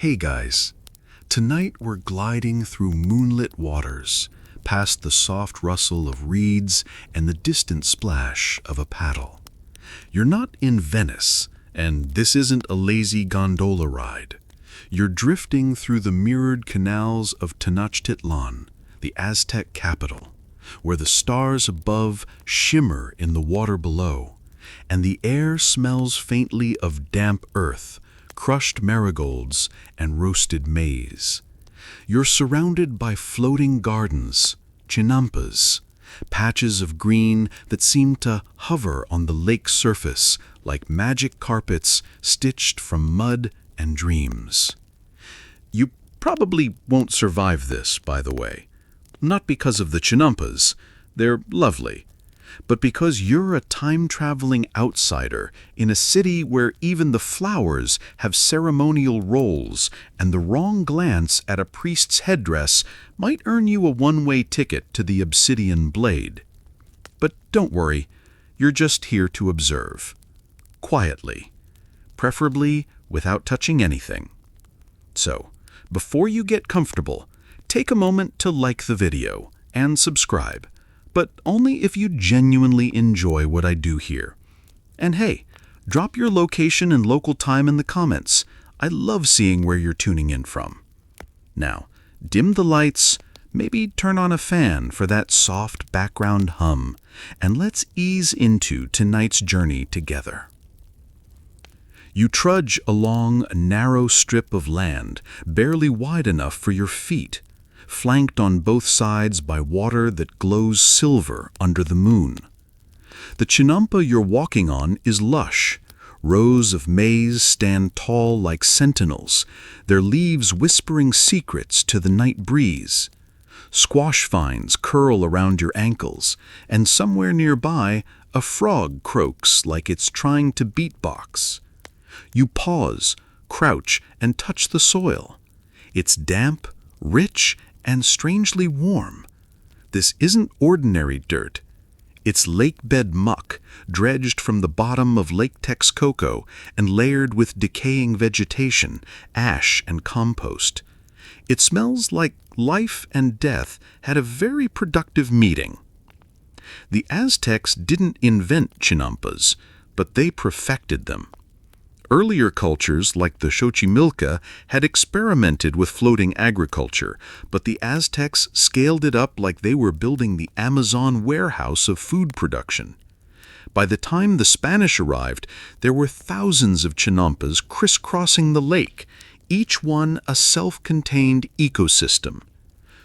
Hey guys, tonight we're gliding through moonlit waters, past the soft rustle of reeds and the distant splash of a paddle. You're not in Venice, and this isn't a lazy gondola ride. You're drifting through the mirrored canals of Tenochtitlan, the Aztec capital, where the stars above shimmer in the water below, and the air smells faintly of damp earth, crushed marigolds, and roasted maize. You're surrounded by floating gardens, chinampas, patches of green that seem to hover on the lake surface like magic carpets stitched from mud and dreams. You probably won't survive this, by the way. Not because of the chinampas, they're lovely, but because you're a time-traveling outsider in a city where even the flowers have ceremonial roles, and the wrong glance at a priest's headdress might earn you a one-way ticket to the obsidian blade. But don't worry, you're just here to observe. Quietly. Preferably without touching anything. So, before you get comfortable, take a moment to like the video and subscribe, but only if you genuinely enjoy what I do here. And hey, drop your location and local time in the comments. I love seeing where you're tuning in from. Now, dim the lights, maybe turn on a fan for that soft background hum, and let's ease into tonight's journey together. You trudge along a narrow strip of land, barely wide enough for your feet, flanked on both sides by water that glows silver under the moon. The chinampa you're walking on is lush. Rows of maize stand tall like sentinels, their leaves whispering secrets to the night breeze. Squash vines curl around your ankles, and somewhere nearby, a frog croaks like it's trying to beatbox. You pause, crouch, and touch the soil. It's damp, rich, and strangely warm. This isn't ordinary dirt. It's lake bed muck, dredged from the bottom of Lake Texcoco and layered with decaying vegetation, ash, and compost. It smells like life and death had a very productive meeting. The Aztecs didn't invent chinampas, but they perfected them. Earlier cultures, like the Xochimilca, had experimented with floating agriculture, but the Aztecs scaled it up like they were building the Amazon warehouse of food production. By the time the Spanish arrived, there were thousands of chinampas crisscrossing the lake, each one a self-contained ecosystem.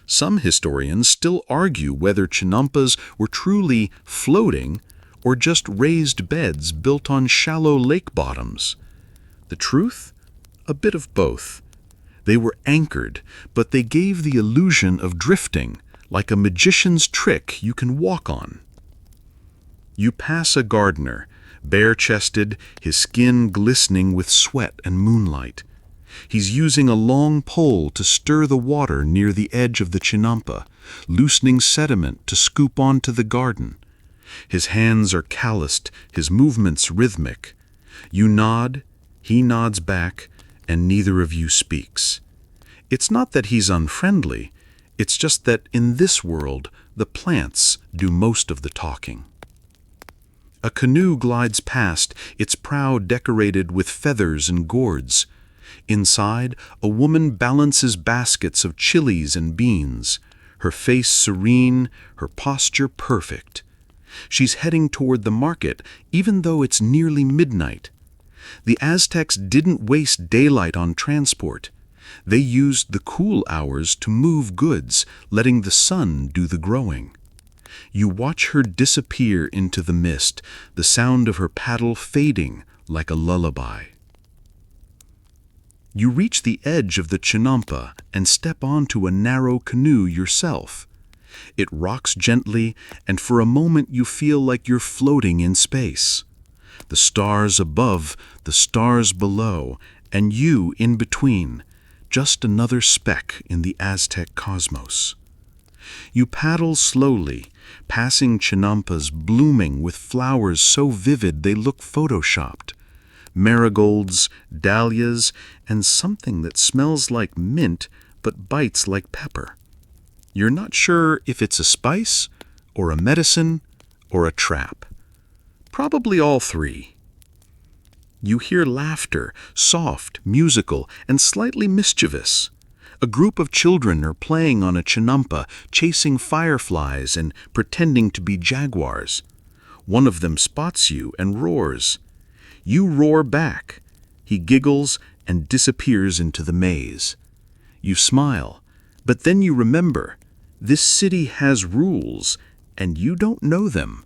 Some historians still argue whether chinampas were truly floating or just raised beds built on shallow lake bottoms. The truth? A bit of both. They were anchored, but they gave the illusion of drifting, like a magician's trick you can walk on. You pass a gardener, bare-chested, his skin glistening with sweat and moonlight. He's using a long pole to stir the water near the edge of the chinampa, loosening sediment to scoop onto the garden. His hands are calloused, his movements rhythmic. You nod, he nods back, and neither of you speaks. It's not that he's unfriendly, it's just that in this world, the plants do most of the talking. A canoe glides past, its prow decorated with feathers and gourds. Inside, a woman balances baskets of chilies and beans, her face serene, her posture perfect. She's heading toward the market, even though it's nearly midnight. The Aztecs didn't waste daylight on transport. They used the cool hours to move goods, letting the sun do the growing. You watch her disappear into the mist, the sound of her paddle fading like a lullaby. You reach the edge of the chinampa and step onto a narrow canoe yourself. It rocks gently, and for a moment you feel like you're floating in space. The stars above, the stars below, and you in between, just another speck in the Aztec cosmos. You paddle slowly, passing chinampas blooming with flowers so vivid they look photoshopped. marigolds, dahlias, and something that smells like mint but bites like pepper. You're not sure if it's a spice, or a medicine, or a trap. Probably all three. You hear laughter, soft, musical, and slightly mischievous. A group of children are playing on a chinampa, chasing fireflies and pretending to be jaguars. One of them spots you and roars. You roar back. He giggles and disappears into the maze. You smile, but then you remember, this city has rules, and you don't know them.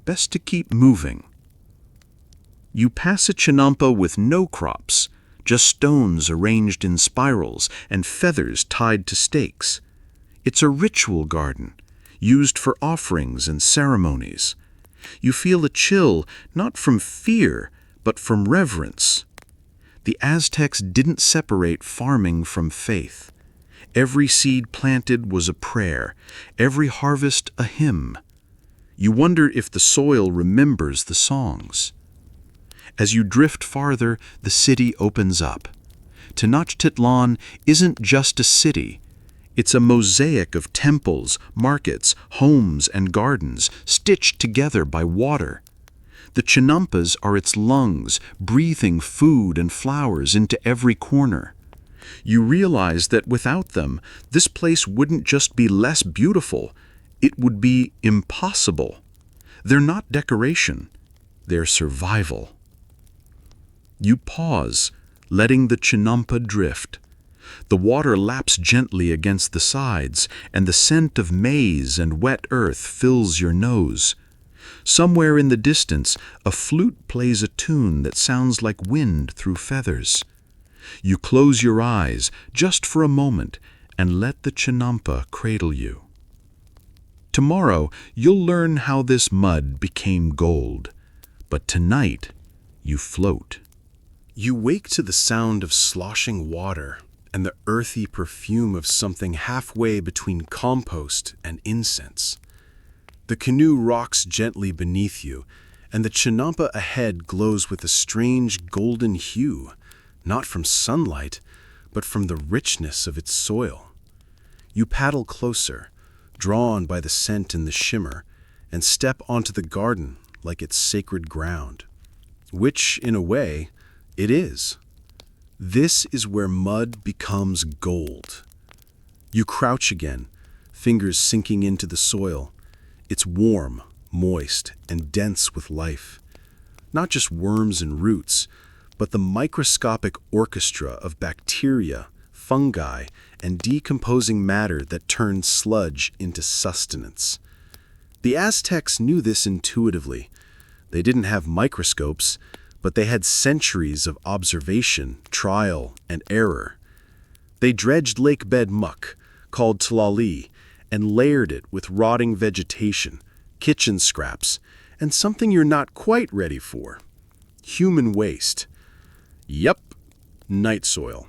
Best to keep moving. You pass a chinampa with no crops, just stones arranged in spirals and feathers tied to stakes. It's a ritual garden, used for offerings and ceremonies. You feel a chill, not from fear, but from reverence. The Aztecs didn't separate farming from faith. Every seed planted was a prayer, every harvest a hymn. You wonder if the soil remembers the songs. As you drift farther, the city opens up. Tenochtitlan isn't just a city. It's a mosaic of temples, markets, homes, and gardens, stitched together by water. The chinampas are its lungs, breathing food and flowers into every corner. You realize that without them, this place wouldn't just be less beautiful, it would be impossible. They're not decoration, they're survival. You pause, letting the chinampa drift. The water laps gently against the sides, and the scent of maize and wet earth fills your nose. Somewhere in the distance, a flute plays a tune that sounds like wind through feathers. You close your eyes just for a moment and let the chinampa cradle you. Tomorrow, you'll learn how this mud became gold. But tonight, you float. You wake to the sound of sloshing water and the earthy perfume of something halfway between compost and incense. The canoe rocks gently beneath you, and the chinampa ahead glows with a strange golden hue, not from sunlight, but from the richness of its soil. You paddle closer, drawn by the scent and the shimmer, and step onto the garden like it's sacred ground, which, in a way, it is. This is where mud becomes gold. You crouch again, fingers sinking into the soil. It's warm, moist, and dense with life. Not just worms and roots, but the microscopic orchestra of bacteria, fungi, and decomposing matter that turns sludge into sustenance. The Aztecs knew this intuitively. They didn't have microscopes, but they had centuries of observation, trial, and error. They dredged lake bed muck, called tlali, and layered it with rotting vegetation, kitchen scraps, and something you're not quite ready for: human waste. Yep, night soil.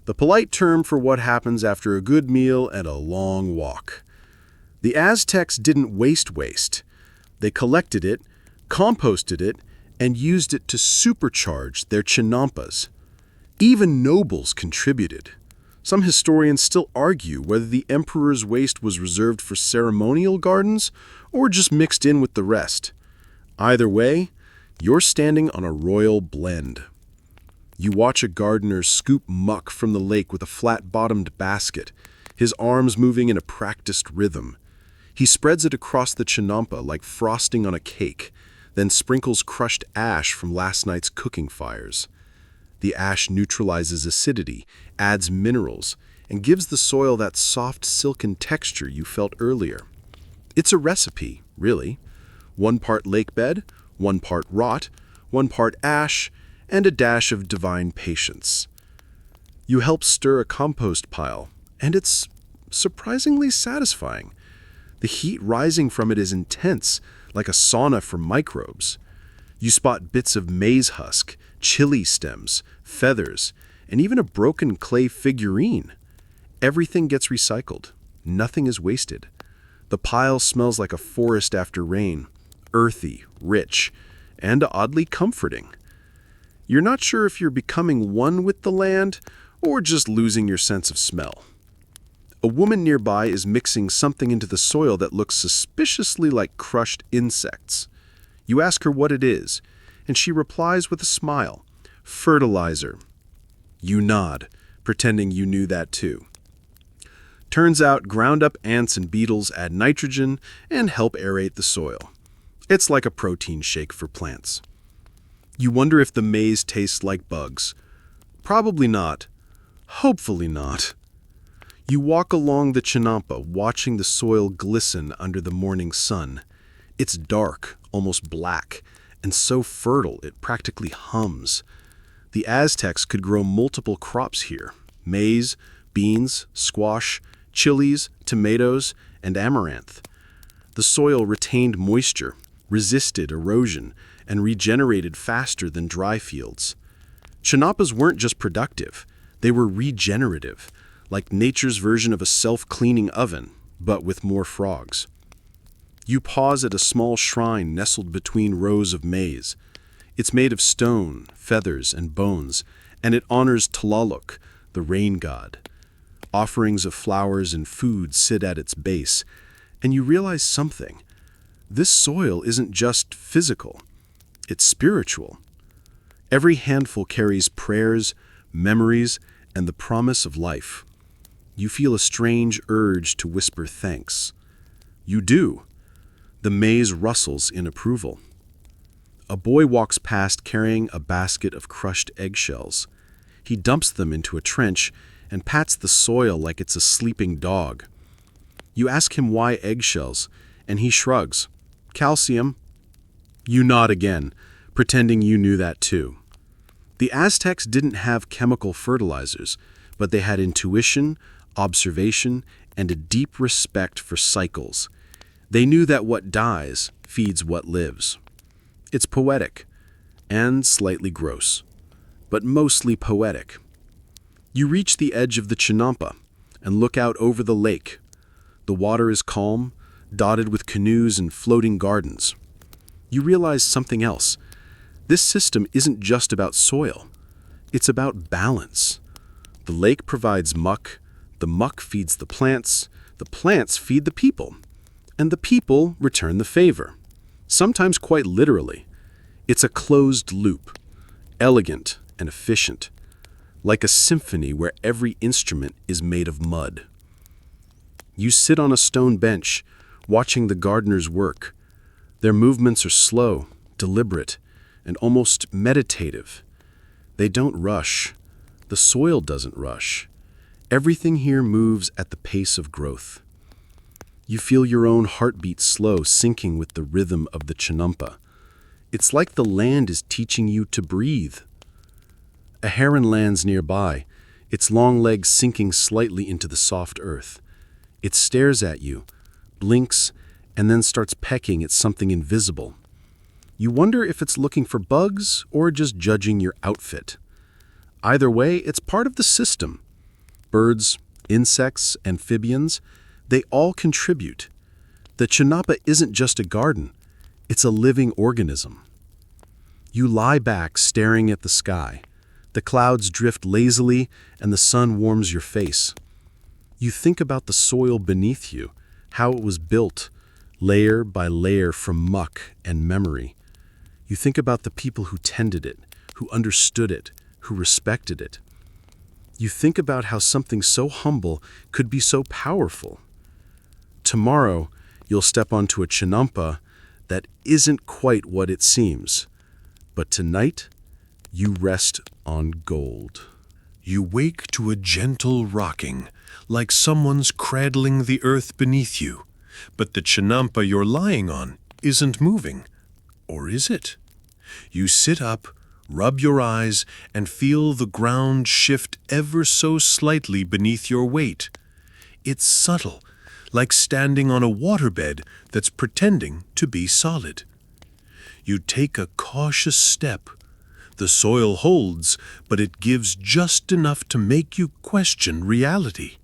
The polite term for what happens after a good meal and a long walk. The Aztecs didn't waste. They collected it, composted it, and used it to supercharge their chinampas. Even nobles contributed. Some historians still argue whether the emperor's waste was reserved for ceremonial gardens or just mixed in with the rest. Either way, you're standing on a royal blend. You watch a gardener scoop muck from the lake with a flat-bottomed basket, his arms moving in a practiced rhythm. He spreads it across the chinampa like frosting on a cake, then sprinkles crushed ash from last night's cooking fires. The ash neutralizes acidity, adds minerals, and gives the soil that soft, silken texture you felt earlier. It's a recipe, really. 1 part lake bed, 1 part rot, 1 part ash, and a dash of divine patience. You help stir a compost pile, and it's surprisingly satisfying. The heat rising from it is intense, like a sauna for microbes. You spot bits of maize husk, chili stems, feathers, and even a broken clay figurine. Everything gets recycled. Nothing is wasted. The pile smells like a forest after rain, earthy, rich, and oddly comforting. You're not sure if you're becoming one with the land or just losing your sense of smell. A woman nearby is mixing something into the soil that looks suspiciously like crushed insects. You ask her what it is, and she replies with a smile, "Fertilizer." You nod, pretending you knew that too. Turns out ground-up ants and beetles add nitrogen and help aerate the soil. It's like a protein shake for plants. You wonder if the maize tastes like bugs. Probably not. Hopefully not. You walk along the Chinampa, watching the soil glisten under the morning sun. It's dark, almost black, and so fertile it practically hums. The Aztecs could grow multiple crops here: maize, beans, squash, chilies, tomatoes, and amaranth. The soil retained moisture, resisted erosion, and regenerated faster than dry fields. Chinampas weren't just productive, they were regenerative, like nature's version of a self-cleaning oven, but with more frogs. You pause at a small shrine nestled between rows of maize. It's made of stone, feathers, and bones, and it honors Tlaloc, the rain god. Offerings of flowers and food sit at its base, and you realize something. This soil isn't just physical, it's spiritual. Every handful carries prayers, memories, and the promise of life. You feel a strange urge to whisper thanks. You do. The maize rustles in approval. A boy walks past carrying a basket of crushed eggshells. He dumps them into a trench and pats the soil like it's a sleeping dog. You ask him why eggshells, and he shrugs. Calcium. You nod again, pretending you knew that too. The Aztecs didn't have chemical fertilizers, but they had intuition, observation, and a deep respect for cycles. They knew that what dies feeds what lives. It's poetic, and slightly gross, but mostly poetic. You reach the edge of the Chinampa and look out over the lake. The water is calm, dotted with canoes and floating gardens. You realize something else. This system isn't just about soil. It's about balance. The lake provides muck, the muck feeds the plants feed the people, and the people return the favor, sometimes quite literally. It's a closed loop, elegant and efficient, like a symphony where every instrument is made of mud. You sit on a stone bench, watching the gardeners work. Their movements are slow, deliberate, and almost meditative. They don't rush. The soil doesn't rush. Everything here moves at the pace of growth. You feel your own heartbeat slow, syncing with the rhythm of the Chinampa. It's like the land is teaching you to breathe. A heron lands nearby, its long legs sinking slightly into the soft earth. It stares at you, blinks, and then starts pecking at something invisible. You wonder if it's looking for bugs or just judging your outfit. Either way, it's part of the system. Birds, insects, amphibians, they all contribute. The Chinampa isn't just a garden, it's a living organism. You lie back staring at the sky. The clouds drift lazily and the sun warms your face. You think about the soil beneath you, how it was built, layer by layer from muck and memory. You think about the people who tended it, who understood it, who respected it. You think about how something so humble could be so powerful. Tomorrow, you'll step onto a Chinampa that isn't quite what it seems. But tonight, you rest on gold. You wake to a gentle rocking, like someone's cradling the earth beneath you. But the Chinampa you're lying on isn't moving. Or is it? You sit up, rub your eyes, and feel the ground shift ever so slightly beneath your weight. It's subtle, like standing on a waterbed that's pretending to be solid. You take a cautious step. The soil holds, but it gives just enough to make you question reality.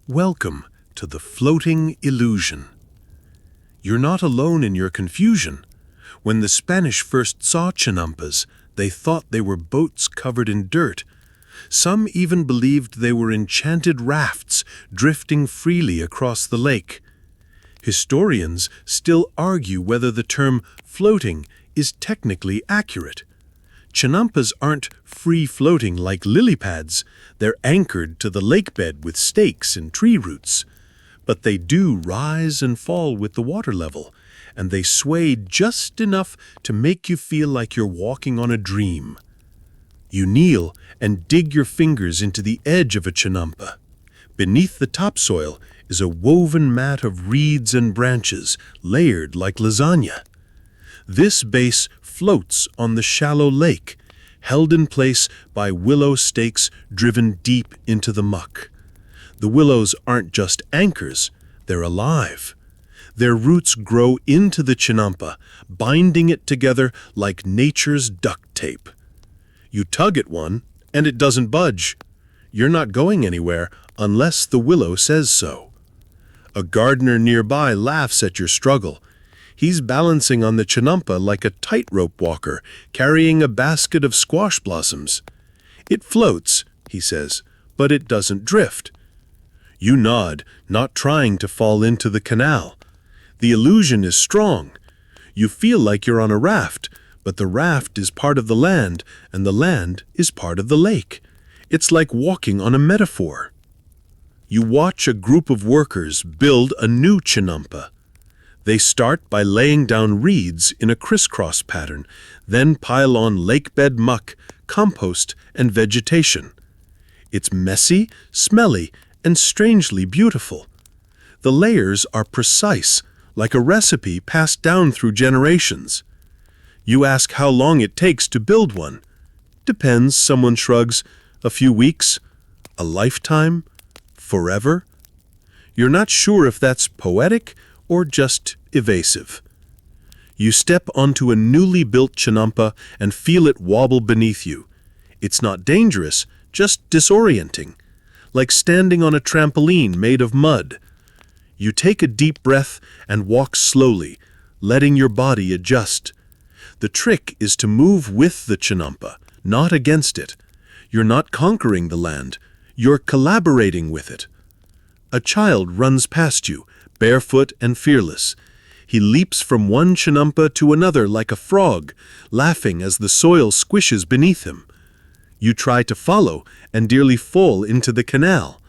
Welcome to the floating illusion. You're not alone in your confusion. When the Spanish first saw Chinampas, They thought they were boats covered in dirt. Some even believed they were enchanted rafts drifting freely across the lake. Historians still argue whether the term floating is technically accurate. Chinampas aren't free-floating like lily pads. They're anchored to the lake bed with stakes and tree roots. But they do rise and fall with the water level, and they sway just enough to make you feel like you're walking on a dream. You kneel and dig your fingers into the edge of a chinampa. Beneath the topsoil is a woven mat of reeds and branches, layered like lasagna. This base floats on the shallow lake, held in place by willow stakes driven deep into the muck. The willows aren't just anchors, they're alive. Their roots grow into the chinampa, binding it together like nature's duct tape. You tug at one, and it doesn't budge. You're not going anywhere unless the willow says so. A gardener nearby laughs at your struggle. He's balancing on the chinampa like a tightrope walker, carrying a basket of squash blossoms. It floats, he says, but it doesn't drift. You nod, not trying to fall into the canal. The illusion is strong. You feel like you're on a raft, but the raft is part of the land, and the land is part of the lake. It's like walking on a metaphor. You watch a group of workers build a new chinampa. They start by laying down reeds in a crisscross pattern, then pile on lakebed muck, compost, and vegetation. It's messy, smelly, and strangely beautiful. The layers are precise, like a recipe passed down through generations. You ask how long it takes to build one. Depends, someone shrugs. A few weeks? A lifetime? Forever? You're not sure if that's poetic or just evasive. You step onto a newly built chinampa and feel it wobble beneath you. It's not dangerous, just disorienting, like standing on a trampoline made of mud. You take a deep breath and walk slowly, letting your body adjust. The trick is to move with the chinampa, not against it. You're not conquering the land, you're collaborating with it. A child runs past you, barefoot and fearless. He leaps from one chinampa to another like a frog, laughing as the soil squishes beneath him. You try to follow and nearly fall into the canal.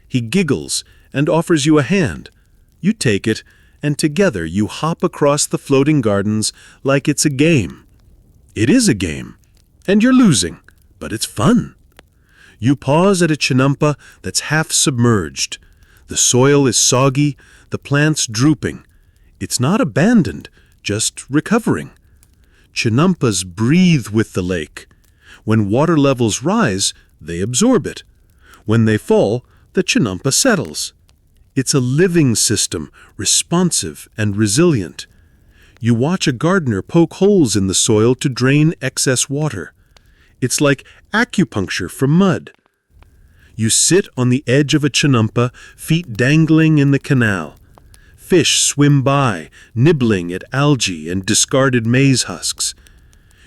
He giggles and offers you a hand. You take it, and together you hop across the floating gardens like it's a game. It is a game, and you're losing, but it's fun. You pause at a chinampa that's half submerged. The soil is soggy, the plants drooping. It's not abandoned, just recovering. Chinampas breathe with the lake. When water levels rise, they absorb it. When they fall, the chinampa settles. It's a living system, responsive and resilient. You watch a gardener poke holes in the soil to drain excess water. It's like acupuncture from mud. You sit on the edge of a chinampa, feet dangling in the canal. Fish swim by, nibbling at algae and discarded maize husks.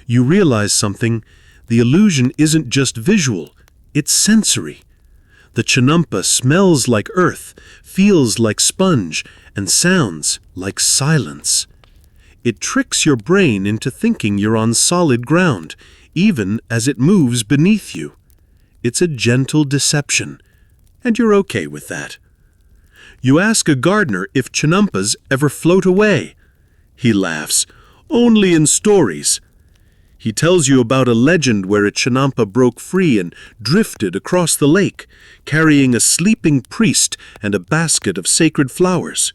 You realize something. The illusion isn't just visual, it's sensory. The chinampa smells like earth, feels like sponge, and sounds like silence. It tricks your brain into thinking you're on solid ground, even as it moves beneath you. It's a gentle deception, and you're okay with that. You ask a gardener if chinampas ever float away. He laughs. Only in stories. He tells you about a legend where a chinampa broke free and drifted across the lake, carrying a sleeping priest and a basket of sacred flowers.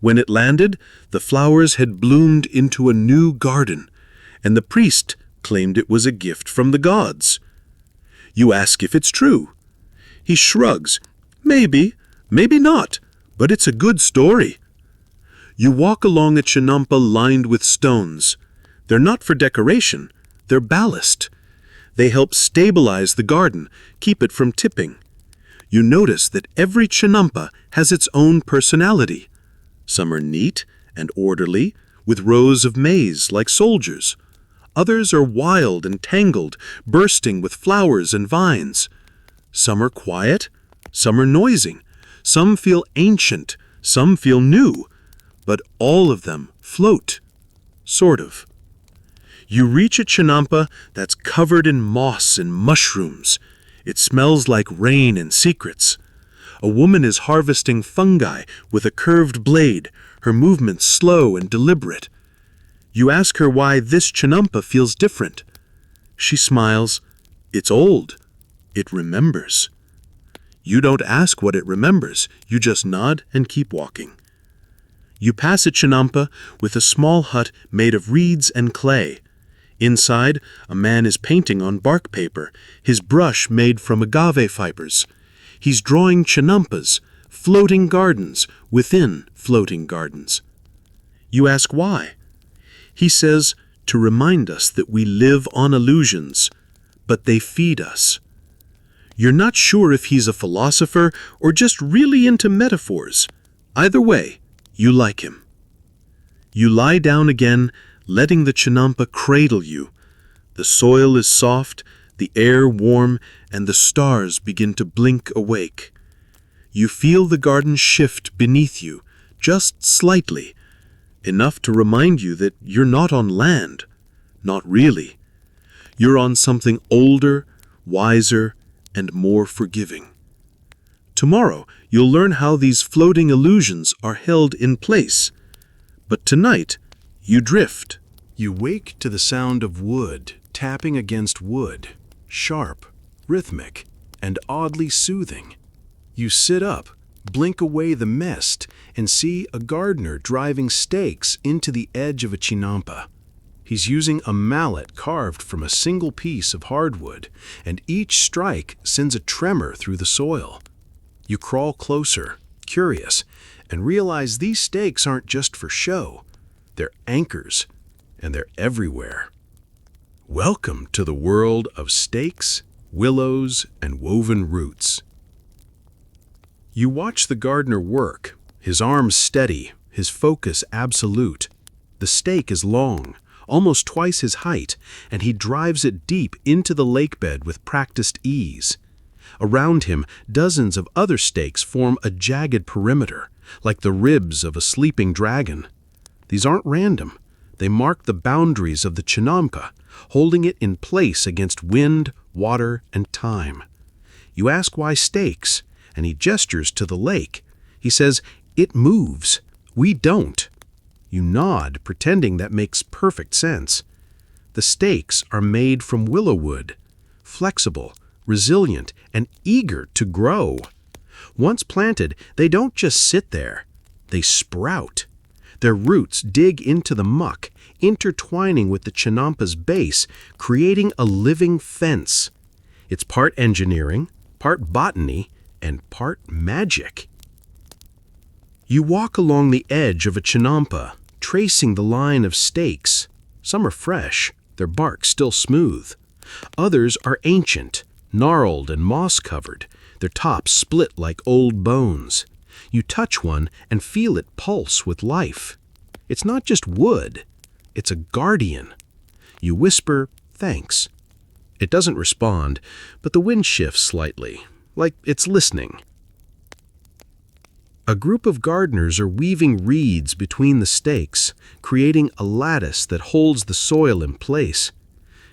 When it landed, the flowers had bloomed into a new garden, and the priest claimed it was a gift from the gods. You ask if it's true. He shrugs. Maybe, maybe not, but it's a good story. You walk along a chinampa lined with stones. They're not for decoration, they're ballast. They help stabilize the garden, keep it from tipping. You notice that every chinampa has its own personality. Some are neat and orderly, with rows of maize like soldiers. Others are wild and tangled, bursting with flowers and vines. Some are quiet, some are noisy, some feel ancient, some feel new, but all of them float, sort of. You reach a chinampa that's covered in moss and mushrooms. It smells like rain and secrets. A woman is harvesting fungi with a curved blade, her movements slow and deliberate. You ask her why this chinampa feels different. She smiles. It's old. It remembers. You don't ask what it remembers. You just nod and keep walking. You pass a chinampa with a small hut made of reeds and clay. Inside, a man is painting on bark paper, his brush made from agave fibers. He's drawing chinampas, floating gardens within floating gardens. You ask why. He says, to remind us that we live on illusions, but they feed us. You're not sure if he's a philosopher or just really into metaphors. Either way, you like him. You lie down again, letting the chinampa cradle you. The soil is soft, the air warm, and the stars begin to blink awake. You feel the garden shift beneath you, just slightly, enough to remind you that you're not on land. Not really. You're on something older, wiser, and more forgiving. Tomorrow, you'll learn how these floating illusions are held in place. But tonight, you drift. You wake to the sound of wood tapping against wood, sharp, rhythmic, and oddly soothing. You sit up, blink away the mist, and see a gardener driving stakes into the edge of a chinampa. He's using a mallet carved from a single piece of hardwood, and each strike sends a tremor through the soil. You crawl closer, curious, and realize these stakes aren't just for show. They're anchors, and they're everywhere. Welcome to the world of stakes, willows, and woven roots. You watch the gardener work, his arms steady, his focus absolute. The stake is long, almost twice his height, and he drives it deep into the lake bed with practiced ease. Around him, dozens of other stakes form a jagged perimeter, like the ribs of a sleeping dragon. These aren't random. They mark the boundaries of the chinampa, holding it in place against wind, water, and time. You ask why stakes, and he gestures to the lake. He says, "It moves. We don't." You nod, pretending that makes perfect sense. The stakes are made from willow wood, flexible, resilient, and eager to grow. Once planted, they don't just sit there. They sprout. Their roots dig into the muck, intertwining with the chinampa's base, creating a living fence. It's part engineering, part botany, and part magic. You walk along the edge of a chinampa, tracing the line of stakes. Some are fresh, their bark still smooth. Others are ancient, gnarled and moss-covered, their tops split like old bones. You touch one and feel it pulse with life. It's not just wood, it's a guardian. You whisper, "Thanks." It doesn't respond, but the wind shifts slightly, like it's listening. A group of gardeners are weaving reeds between the stakes, creating a lattice that holds the soil in place.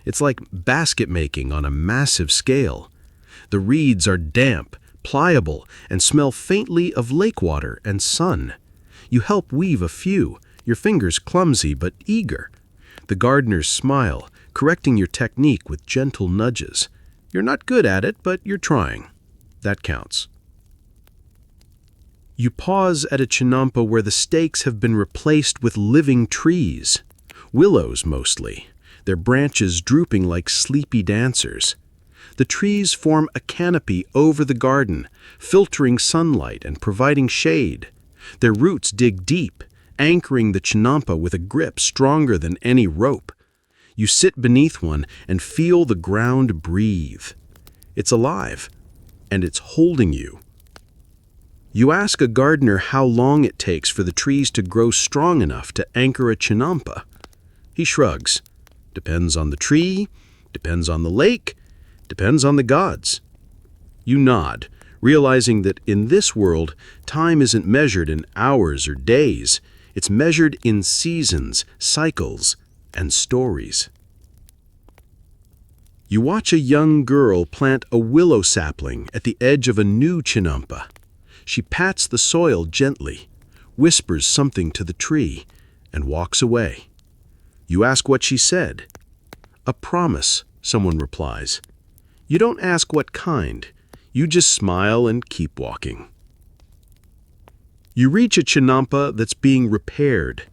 It's like basket making on a massive scale. The reeds are damp, pliable, and smell faintly of lake water and sun. You help weave a few, your fingers clumsy but eager. The gardeners smile, correcting your technique with gentle nudges. You're not good at it, but you're trying. That counts. You pause at a chinampa where the stakes have been replaced with living trees. Willows mostly, their branches drooping like sleepy dancers. The trees form a canopy over the garden, filtering sunlight and providing shade. Their roots dig deep, anchoring the chinampa with a grip stronger than any rope. You sit beneath one and feel the ground breathe. It's alive, and it's holding you. You ask a gardener how long it takes for the trees to grow strong enough to anchor a chinampa. He shrugs. Depends on the tree, depends on the lake, depends on the gods. You nod, realizing that in this world, time isn't measured in hours or days. It's measured in seasons, cycles, and stories. You watch a young girl plant a willow sapling at the edge of a new chinampa. She pats the soil gently, whispers something to the tree, and walks away. You ask what she said. "A promise," someone replies. You don't ask what kind. You just smile and keep walking. You reach a chinampa that's being repaired.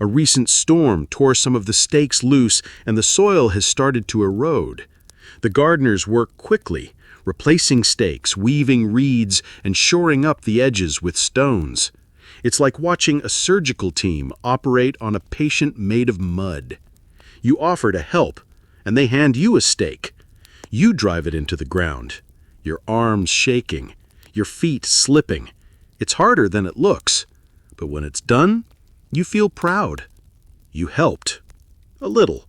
A recent storm tore some of the stakes loose and the soil has started to erode. The gardeners work quickly, replacing stakes, weaving reeds, and shoring up the edges with stones. It's like watching a surgical team operate on a patient made of mud. You offer to help, and they hand you a stake. You drive it into the ground, your arms shaking, your feet slipping. It's harder than it looks, but when it's done, you feel proud. You helped. A little.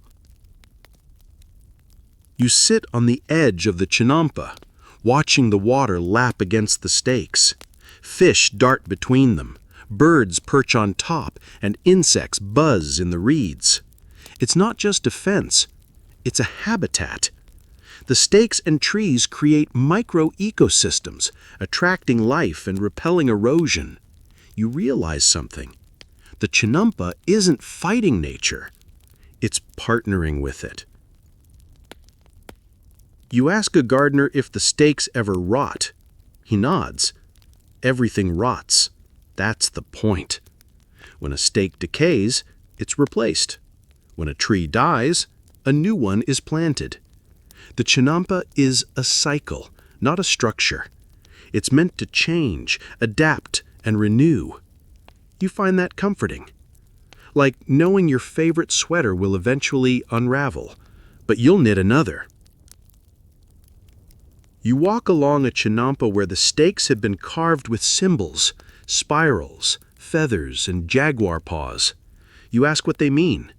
You sit on the edge of the chinampa, watching the water lap against the stakes. Fish dart between them, birds perch on top, and insects buzz in the reeds. It's not just a fence, it's a habitat. The stakes and trees create micro-ecosystems, attracting life and repelling erosion. You realize something. The chinampa isn't fighting nature, it's partnering with it. You ask a gardener if the stakes ever rot. He nods. Everything rots. That's the point. When a stake decays, it's replaced. When a tree dies, a new one is planted. The chinampa is a cycle, not a structure. It's meant to change, adapt, and renew. You find that comforting. Like knowing your favorite sweater will eventually unravel, but you'll knit another. You walk along a chinampa where the stakes have been carved with symbols, spirals, feathers, and jaguar paws. You ask what they mean.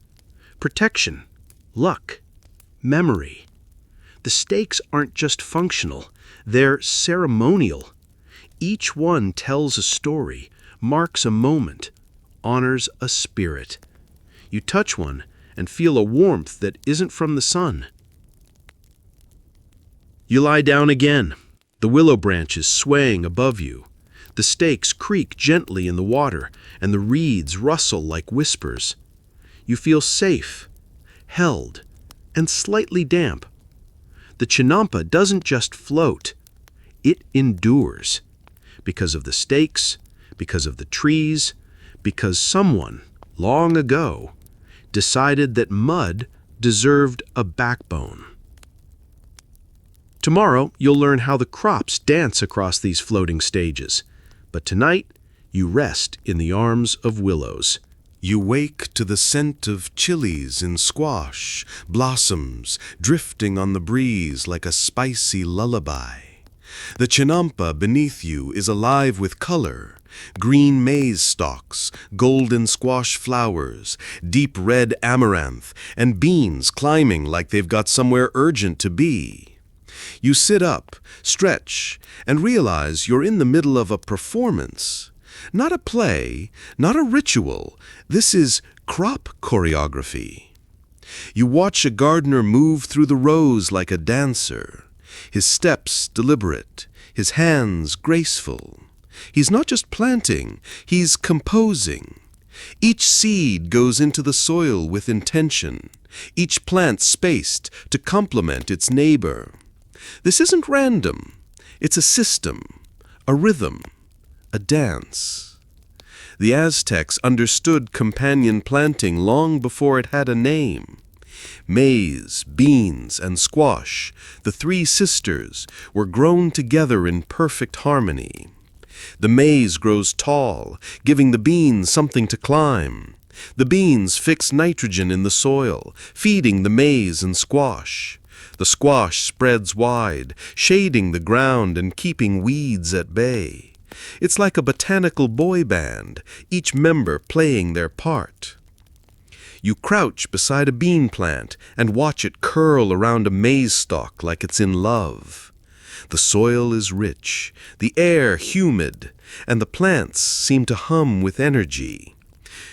Protection, luck, memory. The stakes aren't just functional, they're ceremonial. Each one tells a story, marks a moment, honors a spirit. You touch one and feel a warmth that isn't from the sun. You lie down again, the willow branches swaying above you. The stakes creak gently in the water, and the reeds rustle like whispers. You feel safe, held, and slightly damp. The chinampa doesn't just float, it endures. Because of the stakes, because of the trees, because someone, long ago, decided that mud deserved a backbone. Tomorrow, you'll learn how the crops dance across these floating stages. But tonight, you rest in the arms of willows. You wake to the scent of chilies and squash, blossoms drifting on the breeze like a spicy lullaby. The chinampa beneath you is alive with color. Green maize stalks, golden squash flowers, deep red amaranth, and beans climbing like they've got somewhere urgent to be. You sit up, stretch, and realize you're in the middle of a performance. Not a play, not a ritual. This is crop choreography. You watch a gardener move through the rows like a dancer. His steps deliberate, his hands graceful. He's not just planting, he's composing. Each seed goes into the soil with intention, each plant spaced to complement its neighbor. This isn't random. It's a system, a rhythm, a dance. The Aztecs understood companion planting long before it had a name. Maize, beans, and squash, the three sisters, were grown together in perfect harmony. The maize grows tall, giving the beans something to climb. The beans fix nitrogen in the soil, feeding the maize and squash. The squash spreads wide, shading the ground and keeping weeds at bay. It's like a botanical boy band, each member playing their part. You crouch beside a bean plant and watch it curl around a maize stalk like it's in love. The soil is rich, the air humid, and the plants seem to hum with energy.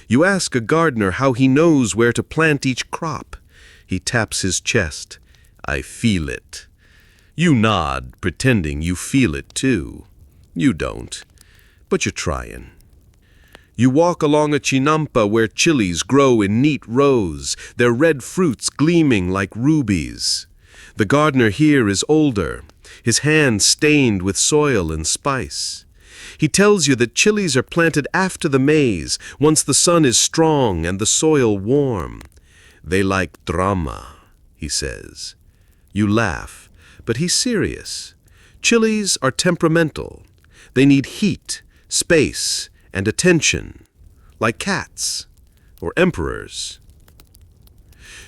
You ask a gardener how he knows where to plant each crop. He taps his chest. I feel it. You nod, pretending you feel it too. You don't, but you're trying. You walk along a chinampa where chilies grow in neat rows, their red fruits gleaming like rubies. The gardener here is older, his hands stained with soil and spice. He tells you that chilies are planted after the maize, once the sun is strong and the soil warm. They like drama, he says. You laugh, but he's serious. Chilies are temperamental. They need heat, space, and attention, like cats or emperors.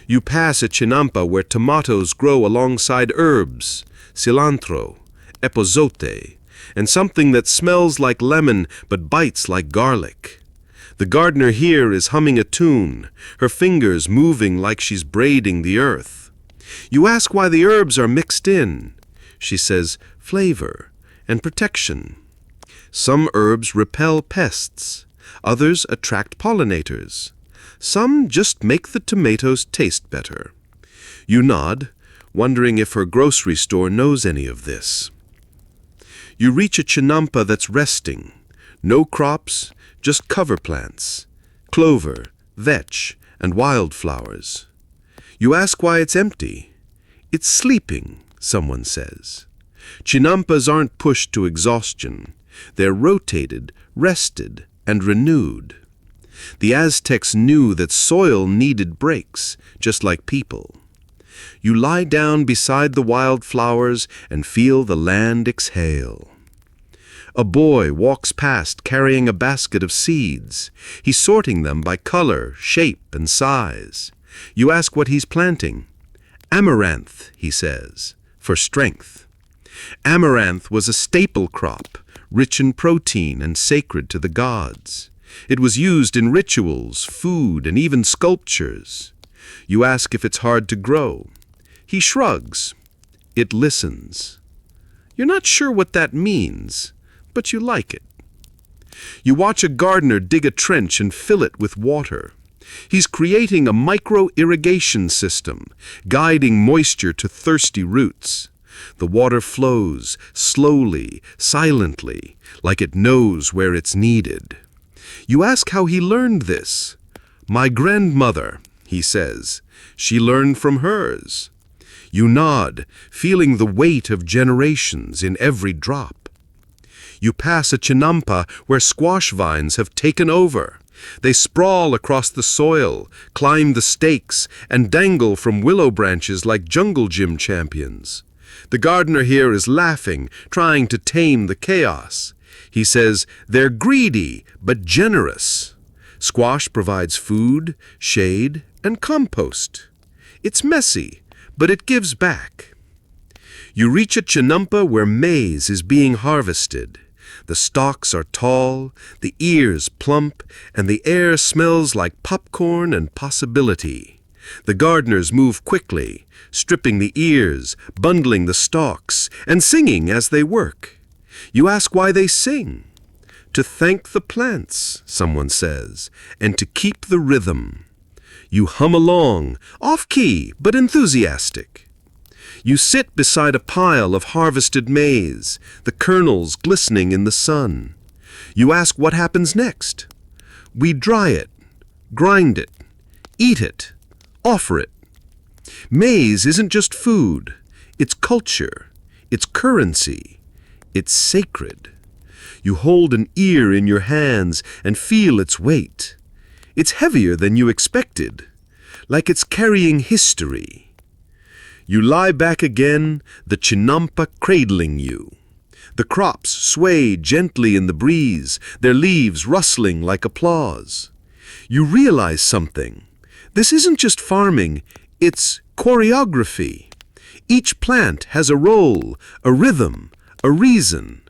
You pass a chinampa where tomatoes grow alongside herbs, cilantro, epazote, and something that smells like lemon but bites like garlic. The gardener here is humming a tune, her fingers moving like she's braiding the earth. You ask why the herbs are mixed in. She says flavor and protection. Some herbs repel pests, others attract pollinators. Some just make the tomatoes taste better. You nod, wondering if her grocery store knows any of this. You reach a chinampa that's resting. No crops, just cover plants, clover, vetch, and wildflowers. You ask why it's empty. It's sleeping, someone says. Chinampas aren't pushed to exhaustion. They're rotated, rested, and renewed. The Aztecs knew that soil needed breaks, just like people. You lie down beside the wildflowers and feel the land exhale. A boy walks past carrying a basket of seeds. He's sorting them by color, shape, and size. You ask what he's planting. Amaranth, he says, for strength. Amaranth was a staple crop, rich in protein and sacred to the gods. It was used in rituals, food, and even sculptures. You ask if it's hard to grow. He shrugs. It listens. You're not sure what that means, but you like it. You watch a gardener dig a trench and fill it with water. He's creating a micro-irrigation system, guiding moisture to thirsty roots. The water flows slowly, silently, like it knows where it's needed. You ask how he learned this. My grandmother, he says. She learned from hers. You nod, feeling the weight of generations in every drop. You pass a chinampa where squash vines have taken over. They sprawl across the soil, climb the stakes, and dangle from willow branches like jungle gym champions. The gardener here is laughing, trying to tame the chaos. He says they're greedy, but generous. Squash provides food, shade, and compost. It's messy, but it gives back. You reach a chinampa where maize is being harvested. The stalks are tall, the ears plump, and the air smells like popcorn and possibility. The gardeners move quickly, stripping the ears, bundling the stalks, and singing as they work. You ask why they sing. To thank the plants, someone says, and to keep the rhythm. You hum along, off-key but enthusiastic. You sit beside a pile of harvested maize, the kernels glistening in the sun. You ask what happens next. We dry it, grind it, eat it, offer it. Maize isn't just food, it's culture, it's currency, it's sacred. You hold an ear in your hands and feel its weight. It's heavier than you expected, like it's carrying history. You lie back again, the chinampa cradling you. The crops sway gently in the breeze, their leaves rustling like applause. You realize something. This isn't just farming, it's choreography. Each plant has a role, a rhythm, a reason.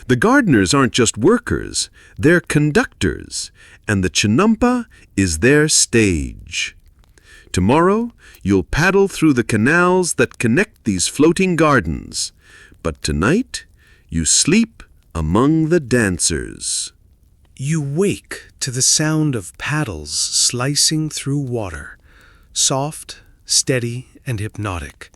The gardeners aren't just workers, they're conductors, and the chinampa is their stage. Tomorrow, you'll paddle through the canals that connect these floating gardens. But tonight, you sleep among the dancers. You wake to the sound of paddles slicing through water, soft, steady, and hypnotic.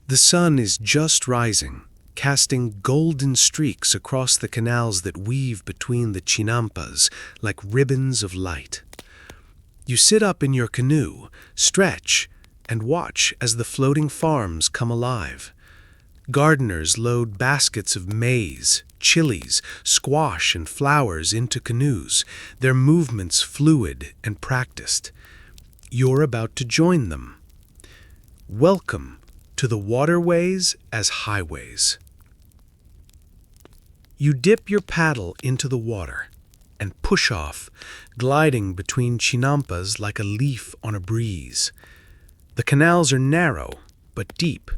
The sun is just rising, casting golden streaks across the canals that weave between the chinampas like ribbons of light. You sit up in your canoe, stretch, and watch as the floating farms come alive. Gardeners load baskets of maize, chilies, squash, and flowers into canoes, their movements fluid and practiced. You're about to join them. Welcome to the waterways as highways. You dip your paddle into the water and push off, gliding between chinampas like a leaf on a breeze. The canals are narrow but deep,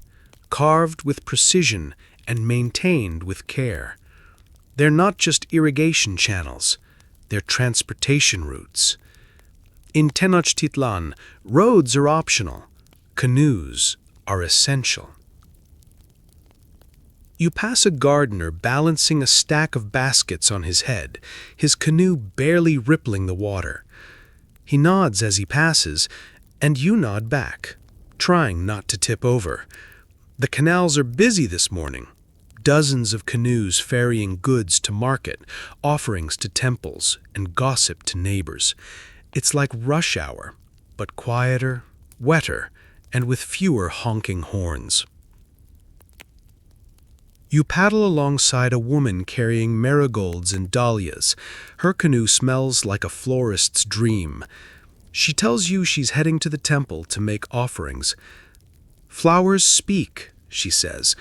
carved with precision and maintained with care. They're not just irrigation channels, they're transportation routes. In Tenochtitlan, roads are optional, canoes are essential. You pass a gardener balancing a stack of baskets on his head, his canoe barely rippling the water. He nods as he passes, and you nod back, trying not to tip over. The canals are busy this morning. Dozens of canoes ferrying goods to market, offerings to temples, and gossip to neighbors. It's like rush hour, but quieter, wetter, and with fewer honking horns. You paddle alongside a woman carrying marigolds and dahlias. Her canoe smells like a florist's dream. She tells you she's heading to the temple to make offerings. "Flowers speak," she says.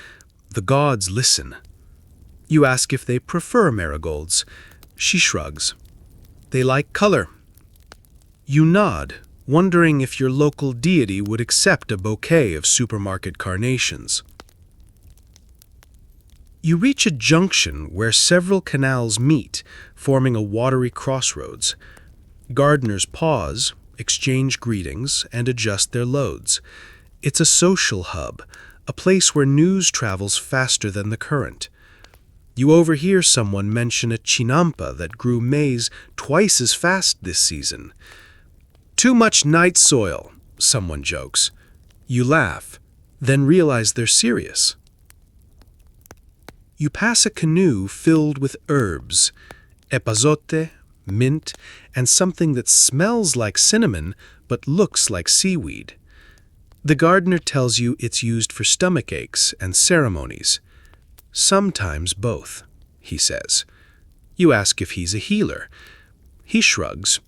"The gods listen." You ask if they prefer marigolds. She shrugs. "They like color." You nod, wondering if your local deity would accept a bouquet of supermarket carnations. You reach a junction where several canals meet, forming a watery crossroads. Gardeners pause, exchange greetings, and adjust their loads. It's a social hub, a place where news travels faster than the current. You overhear someone mention a chinampa that grew maize twice as fast this season. "Too much night soil," someone jokes. You laugh, then realize they're serious. You pass a canoe filled with herbs, epazote, mint, and something that smells like cinnamon but looks like seaweed. The gardener tells you it's used for stomach aches and ceremonies. "Sometimes both," he says. You ask if he's a healer. He shrugs.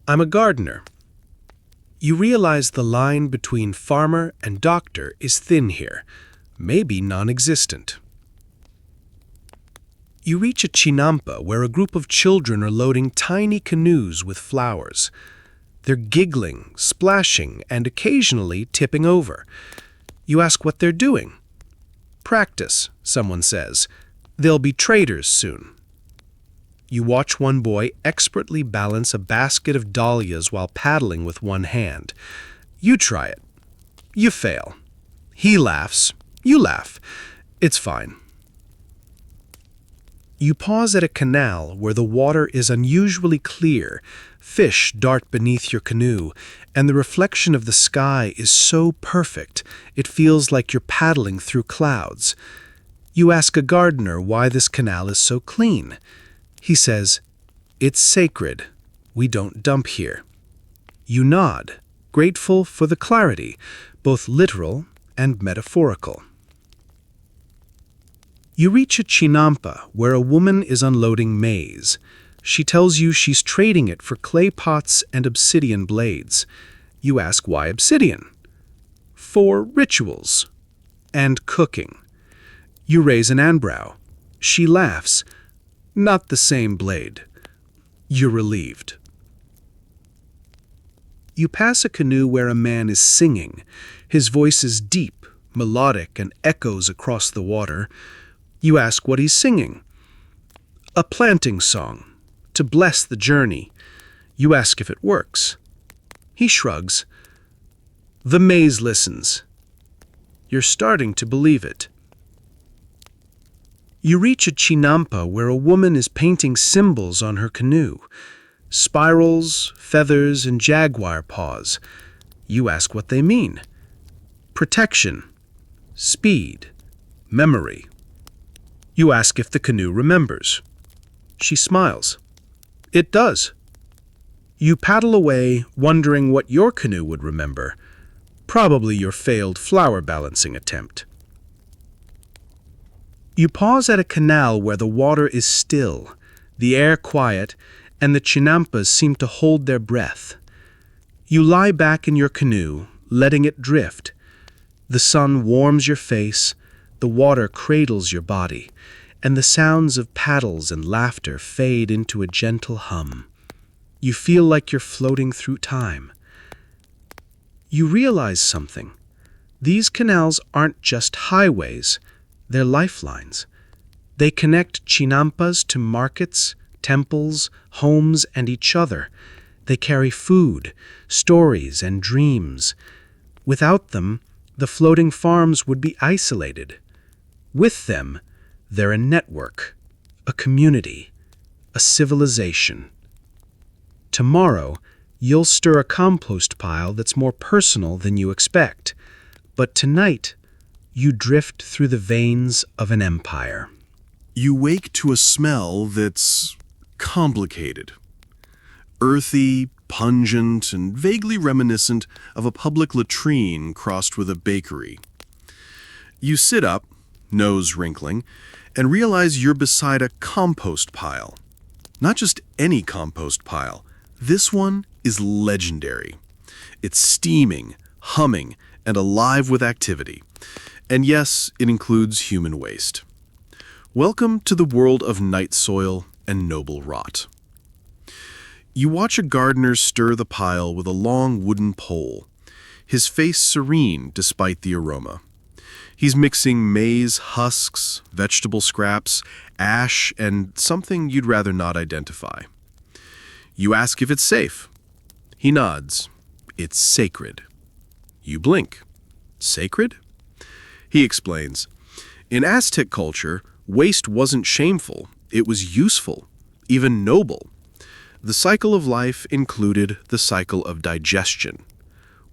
"I'm a gardener." You realize the line between farmer and doctor is thin here, maybe non-existent. You reach a chinampa where a group of children are loading tiny canoes with flowers. They're giggling, splashing, and occasionally tipping over. You ask what they're doing. "Practice," someone says. "They'll be traders soon." You watch one boy expertly balance a basket of dahlias while paddling with one hand. You try it. You fail. He laughs. You laugh. It's fine. You pause at a canal where the water is unusually clear. Fish dart beneath your canoe, and the reflection of the sky is so perfect it feels like you're paddling through clouds. You ask a gardener why this canal is so clean. He says, "It's sacred. We don't dump here." You nod, grateful for the clarity, both literal and metaphorical. You reach a chinampa where a woman is unloading maize. She tells you she's trading it for clay pots and obsidian blades. You ask why obsidian? "For rituals and cooking." You raise an eyebrow. She laughs. "Not the same blade." You're relieved. You pass a canoe where a man is singing. His voice is deep, melodic, and echoes across the water. You ask what he's singing. "A planting song, to bless the journey." You ask if it works. He shrugs. The maze listens. You're starting to believe it. You reach a chinampa where a woman is painting symbols on her canoe. Spirals, feathers, and jaguar paws. You ask what they mean. Protection, speed, memory. You ask if the canoe remembers. She smiles. It does. You paddle away, wondering what your canoe would remember. Probably your failed flower balancing attempt. You pause at a canal where the water is still, the air quiet, and the chinampas seem to hold their breath. You lie back in your canoe, letting it drift. The sun warms your face, the water cradles your body, and the sounds of paddles and laughter fade into a gentle hum. You feel like you're floating through time. You realize something. These canals aren't just highways, they're lifelines. They connect chinampas to markets, temples, homes, and each other. They carry food, stories, and dreams. Without them, the floating farms would be isolated. With them, they're a network, a community, a civilization. Tomorrow, you'll stir a compost pile that's more personal than you expect. But tonight, you drift through the veins of an empire. You wake to a smell that's complicated. Earthy, pungent, and vaguely reminiscent of a public latrine crossed with a bakery. You sit up, nose wrinkling, and realize you're beside a compost pile. Not just any compost pile. This one is legendary. It's steaming, humming, and alive with activity. And yes, it includes human waste. Welcome to the world of night soil and noble rot. You watch a gardener stir the pile with a long wooden pole, his face serene despite the aroma. He's mixing maize husks, vegetable scraps, ash, and something you'd rather not identify. You ask if it's safe. He nods. It's sacred. You blink. Sacred? He explains. In Aztec culture, waste wasn't shameful. It was useful, even noble. The cycle of life included the cycle of digestion.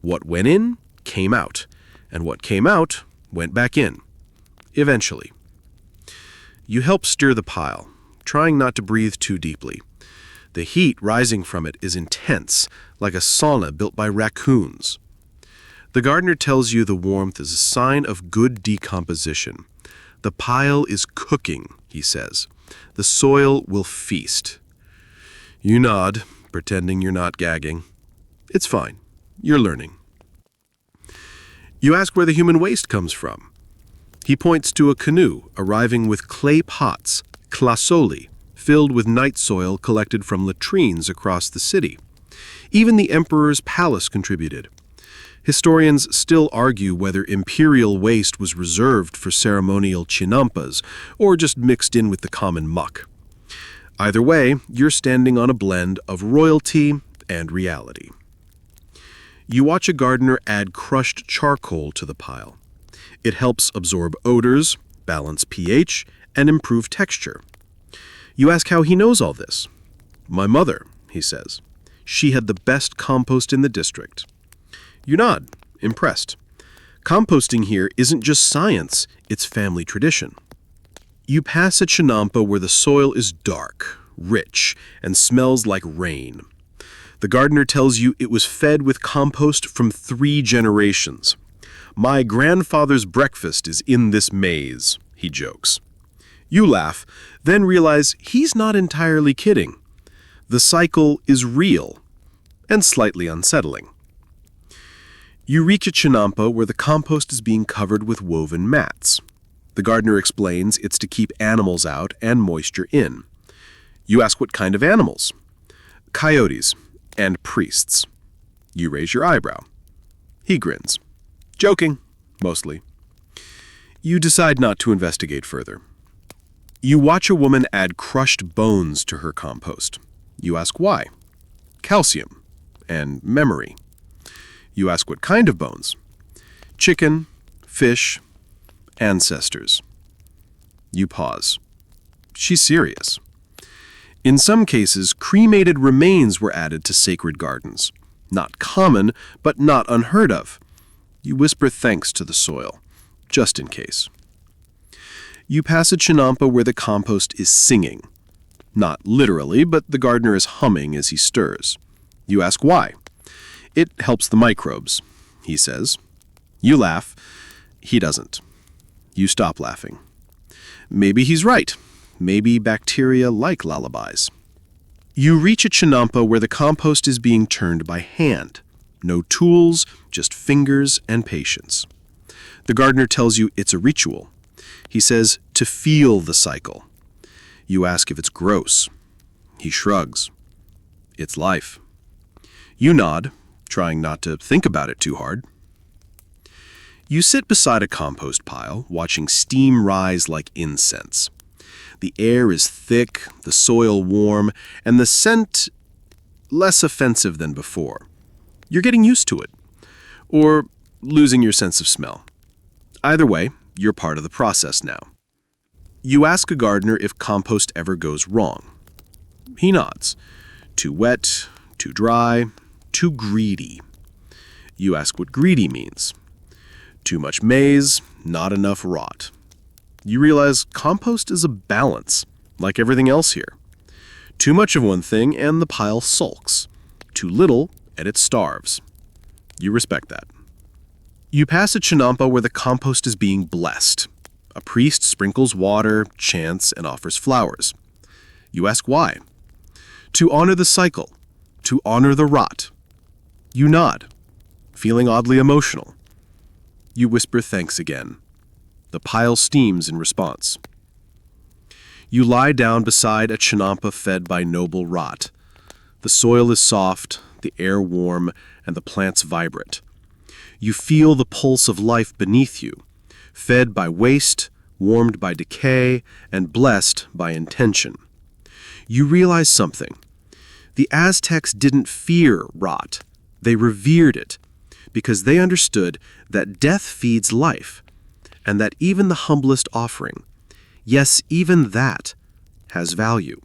What went in, came out, and what came out went back in. Eventually. You help stir the pile, trying not to breathe too deeply. The heat rising from it is intense, like a sauna built by raccoons. The gardener tells you the warmth is a sign of good decomposition. The pile is cooking, he says. The soil will feast. You nod, pretending you're not gagging. It's fine. You're learning. You ask where the human waste comes from. He points to a canoe arriving with clay pots, klasoli, filled with night soil collected from latrines across the city. Even the emperor's palace contributed. Historians still argue whether imperial waste was reserved for ceremonial chinampas or just mixed in with the common muck. Either way, you're standing on a blend of royalty and reality. You watch a gardener add crushed charcoal to the pile. It helps absorb odors, balance pH, and improve texture. You ask how he knows all this. My mother, he says. She had the best compost in the district. You nod, impressed. Composting here isn't just science, it's family tradition. You pass a chinampa where the soil is dark, rich, and smells like rain. The gardener tells you it was fed with compost from 3 generations. My grandfather's breakfast is in this maze, he jokes. You laugh, then realize he's not entirely kidding. The cycle is real and slightly unsettling. You reach a chinampa where the compost is being covered with woven mats. The gardener explains it's to keep animals out and moisture in. You ask what kind of animals? Coyotes and priests. You raise your eyebrow. He grins. Joking, mostly. You decide not to investigate further. You watch a woman add crushed bones to her compost. You ask why. Calcium and memory. You ask what kind of bones. Chicken, fish, ancestors. You pause. She's serious. In some cases, cremated remains were added to sacred gardens. Not common, but not unheard of. You whisper thanks to the soil, just in case. You pass a chinampa where the compost is singing. Not literally, but the gardener is humming as he stirs. You ask why. It helps the microbes, he says. You laugh. He doesn't. You stop laughing. Maybe he's right. Maybe bacteria like lullabies. You reach a chinampa where the compost is being turned by hand. No tools, just fingers and patience. The gardener tells you it's a ritual. He says to feel the cycle. You ask if it's gross. He shrugs. It's life. You nod, trying not to think about it too hard. You sit beside a compost pile, watching steam rise like incense. The air is thick, the soil warm, and the scent less offensive than before. You're getting used to it, or losing your sense of smell. Either way, you're part of the process now. You ask a gardener if compost ever goes wrong. He nods. Too wet, too dry, too greedy. You ask what greedy means. Too much maize, not enough rot. You realize compost is a balance, like everything else here. Too much of one thing and the pile sulks. Too little and it starves. You respect that. You pass a chinampa where the compost is being blessed. A priest sprinkles water, chants, and offers flowers. You ask why. To honor the cycle. To honor the rot. You nod, feeling oddly emotional. You whisper thanks again. The pile steams in response. You lie down beside a chinampa fed by noble rot. The soil is soft, the air warm, and the plants vibrant. You feel the pulse of life beneath you, fed by waste, warmed by decay, and blessed by intention. You realize something. The Aztecs didn't fear rot. They revered it, because they understood that death feeds life, and that even the humblest offering, yes, even that, has value.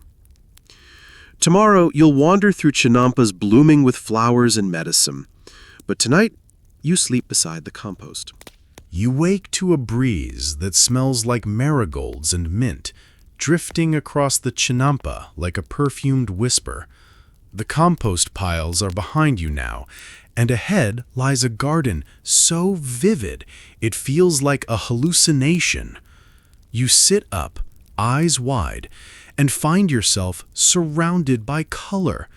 Tomorrow, you'll wander through chinampas blooming with flowers and medicine, but tonight, you sleep beside the compost. You wake to a breeze that smells like marigolds and mint, drifting across the chinampa like a perfumed whisper. The compost piles are behind you now, and ahead lies a garden so vivid it feels like a hallucination. You sit up, eyes wide, and find yourself surrounded by color: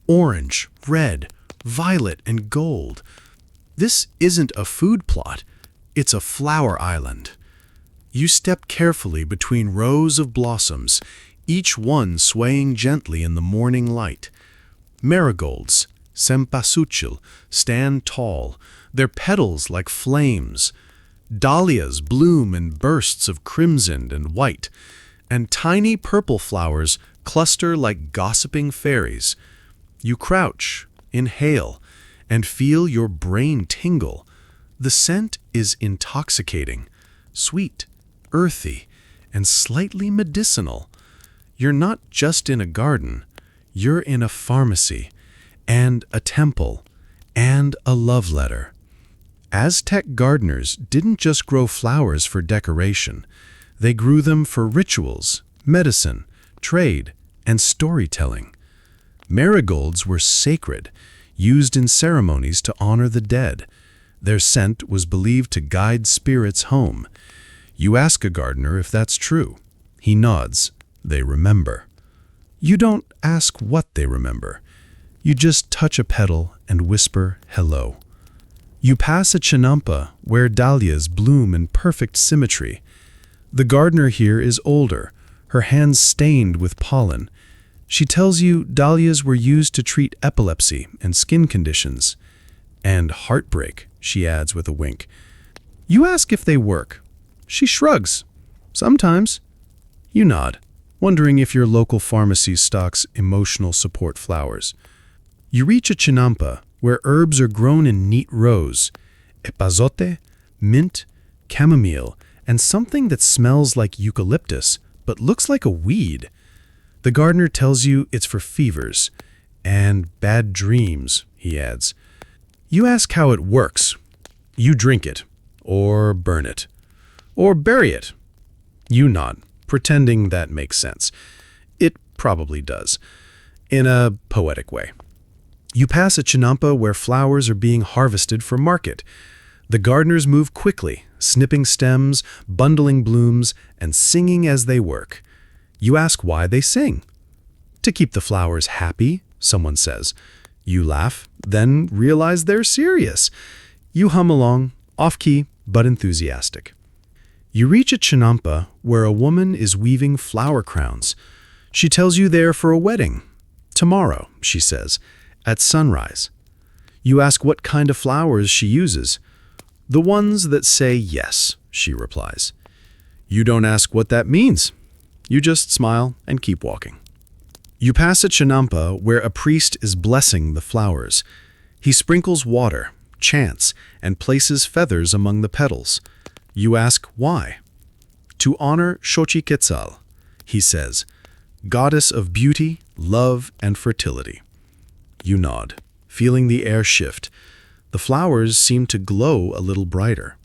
orange, red, violet, and gold. This isn't a food plot, it's a flower island. You step carefully between rows of blossoms, each one swaying gently in the morning light. Marigolds, cempasúchil, stand tall, their petals like flames. Dahlias bloom in bursts of crimson and white, and tiny purple flowers cluster like gossiping fairies. You crouch, inhale, and feel your brain tingle. The scent is intoxicating, sweet, earthy, and slightly medicinal. You're not just in a garden, you're in a pharmacy, and a temple, and a love letter. Aztec gardeners didn't just grow flowers for decoration. They grew them for rituals, medicine, trade, and storytelling. Marigolds were sacred, used in ceremonies to honor the dead. Their scent was believed to guide spirits home. You ask a gardener if that's true. He nods. They remember. You don't ask what they remember. You just touch a petal and whisper hello. You pass a chinampa where dahlias bloom in perfect symmetry. The gardener here is older, her hands stained with pollen. She tells you dahlias were used to treat epilepsy and skin conditions. And heartbreak, she adds with a wink. You ask if they work. She shrugs. Sometimes. You nod, wondering if your local pharmacy stocks emotional support flowers. You reach a chinampa where herbs are grown in neat rows: epazote, mint, chamomile, and something that smells like eucalyptus but looks like a weed. The gardener tells you it's for fevers and bad dreams, he adds. You ask how it works. You drink it, or burn it, or bury it. You nod, pretending that makes sense. It probably does, in a poetic way. You pass a chinampa where flowers are being harvested for market. The gardeners move quickly, snipping stems, bundling blooms, and singing as they work. You ask why they sing. To keep the flowers happy, someone says. You laugh, then realize they're serious. You hum along, off-key but enthusiastic. You reach a chinampa where a woman is weaving flower crowns. She tells you they're for a wedding. Tomorrow, she says, at sunrise. You ask what kind of flowers she uses. The ones that say yes, she replies. You don't ask what that means. You just smile and keep walking. You pass a chinampa where a priest is blessing the flowers. He sprinkles water, chants, and places feathers among the petals. You ask why. To honor Xochiquetzal, he says, goddess of beauty, love, and fertility. You nod, feeling the air shift. The flowers seem to glow a little brighter.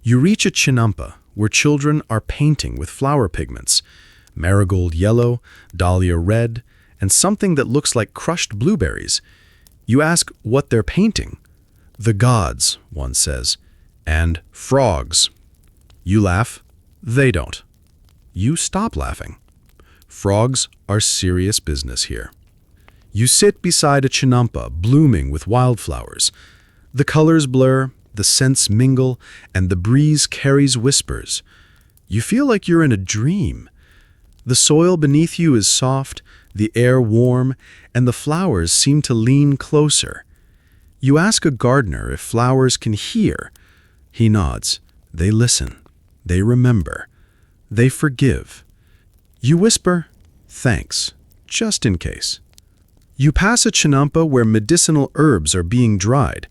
You reach a chinampa where children are painting with flower pigments: marigold yellow, dahlia red, and something that looks like crushed blueberries. You ask what they're painting. The gods, one says, and frogs. You laugh. They don't. You stop laughing. Frogs are serious business here. You sit beside a chinampa blooming with wildflowers. The colors blur, the scents mingle, and the breeze carries whispers. You feel like you're in a dream. The soil beneath you is soft, the air warm, and the flowers seem to lean closer. You ask a gardener if flowers can hear. He nods. They listen. They remember. They forgive. You whisper, thanks, just in case. You pass a chinampa where medicinal herbs are being dried.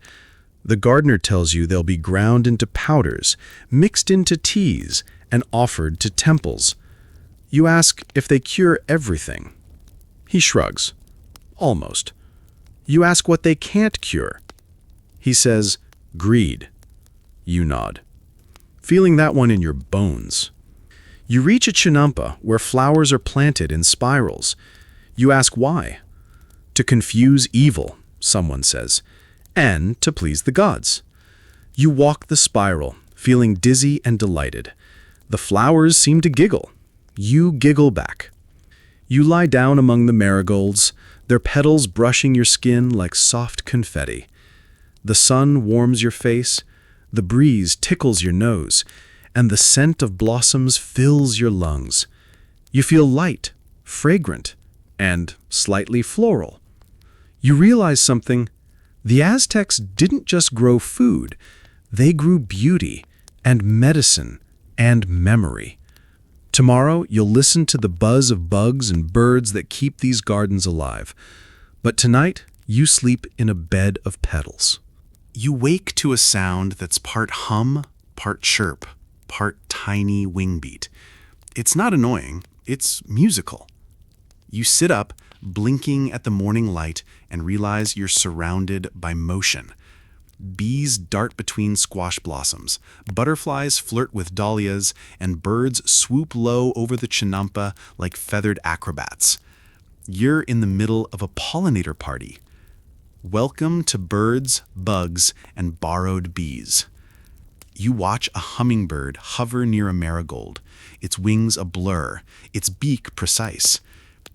The gardener tells you they'll be ground into powders, mixed into teas, and offered to temples. You ask if they cure everything. He shrugs. Almost. You ask what they can't cure. He says, greed. You nod, feeling that one in your bones. You reach a chinampa where flowers are planted in spirals. You ask why. To confuse evil, someone says, and to please the gods. You walk the spiral, feeling dizzy and delighted. The flowers seem to giggle. You giggle back. You lie down among the marigolds, their petals brushing your skin like soft confetti. The sun warms your face, the breeze tickles your nose, and the scent of blossoms fills your lungs. You feel light, fragrant, and slightly floral. You realize something. The Aztecs didn't just grow food. They grew beauty and medicine and memory. Tomorrow, you'll listen to the buzz of bugs and birds that keep these gardens alive. But tonight, you sleep in a bed of petals. You wake to a sound that's part hum, part chirp, part tiny wing beat. It's not annoying, it's musical. You sit up, blinking at the morning light, and realize you're surrounded by motion. Bees dart between squash blossoms, butterflies flirt with dahlias, and birds swoop low over the chinampa like feathered acrobats. You're in the middle of a pollinator party. Welcome to birds, bugs, and borrowed bees. You watch a hummingbird hover near a marigold, its wings a blur, its beak precise.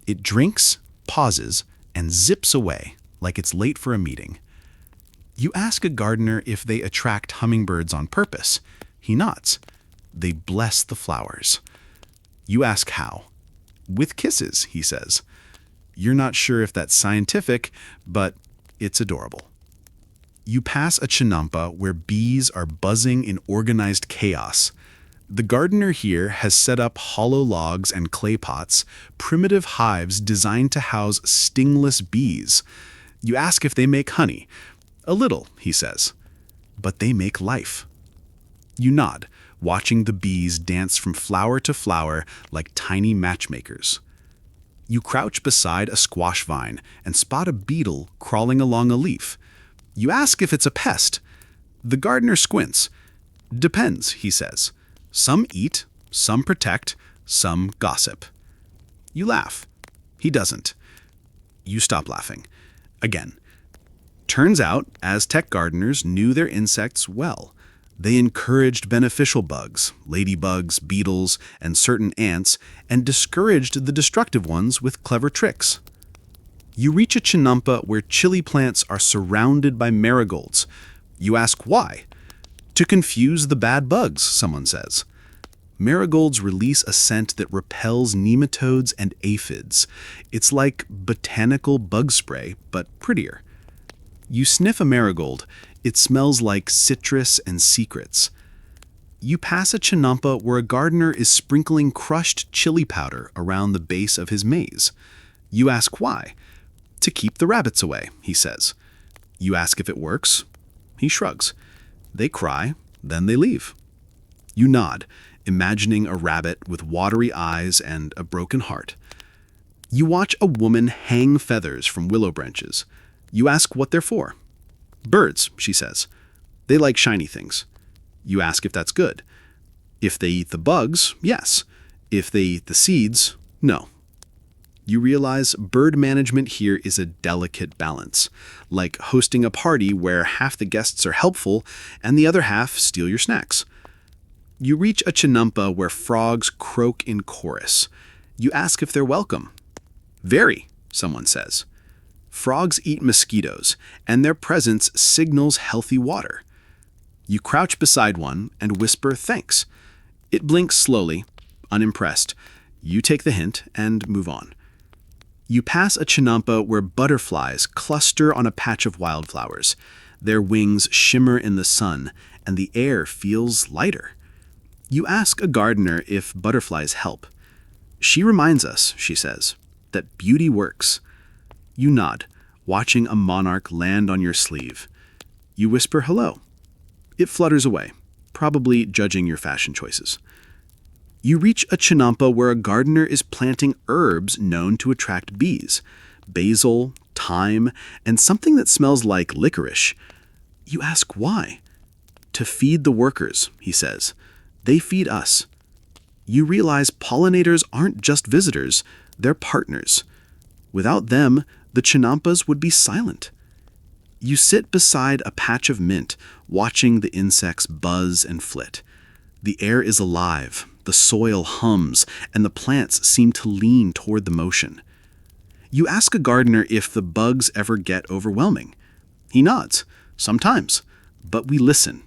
It drinks, pauses, and zips away like it's late for a meeting. You ask a gardener if they attract hummingbirds on purpose. He nods. They bless the flowers. You ask how. With kisses, he says. You're not sure if that's scientific, but it's adorable. You pass a chinampa where bees are buzzing in organized chaos. The gardener here has set up hollow logs and clay pots, primitive hives designed to house stingless bees. You ask if they make honey. A little, he says. But they make life. You nod, watching the bees dance from flower to flower like tiny matchmakers. You crouch beside a squash vine and spot a beetle crawling along a leaf. You ask if it's a pest. The gardener squints. Depends, he says. Some eat, some protect, some gossip. You laugh. He doesn't. You stop laughing. Again. Turns out, Aztec gardeners knew their insects well. They encouraged beneficial bugs, ladybugs, beetles, and certain ants, and discouraged the destructive ones with clever tricks. You reach a chinampa where chili plants are surrounded by marigolds. You ask why. To confuse the bad bugs, someone says. Marigolds release a scent that repels nematodes and aphids. It's like botanical bug spray, but prettier. You sniff a marigold. It smells like citrus and secrets. You pass a chinampa where a gardener is sprinkling crushed chili powder around the base of his maze. You ask why. To keep the rabbits away, he says. You ask if it works. He shrugs. They cry, then they leave. You nod, imagining a rabbit with watery eyes and a broken heart. You watch a woman hang feathers from willow branches. You ask what they're for. Birds, she says. They like shiny things. You ask if that's good. If they eat the bugs, yes. If they eat the seeds, no. You realize bird management here is a delicate balance, like hosting a party where half the guests are helpful and the other half steal your snacks. You reach a chinampa where frogs croak in chorus. You ask if they're welcome. Very, someone says. Frogs eat mosquitoes, and their presence signals healthy water. You crouch beside one and whisper thanks. It blinks slowly, unimpressed. You take the hint and move on. You pass a chinampa where butterflies cluster on a patch of wildflowers. Their wings shimmer in the sun, and the air feels lighter. You ask a gardener if butterflies help. She reminds us, she says, that beauty works. You nod, watching a monarch land on your sleeve. You whisper hello. It flutters away, probably judging your fashion choices. You reach a chinampa where a gardener is planting herbs known to attract bees. Basil, thyme, and something that smells like licorice. You ask why. To feed the workers, he says. They feed us. You realize pollinators aren't just visitors, they're partners. Without them, the chinampas would be silent. You sit beside a patch of mint, watching the insects buzz and flit. The air is alive, the soil hums, and the plants seem to lean toward the motion. You ask a gardener if the bugs ever get overwhelming. He nods. Sometimes. But we listen.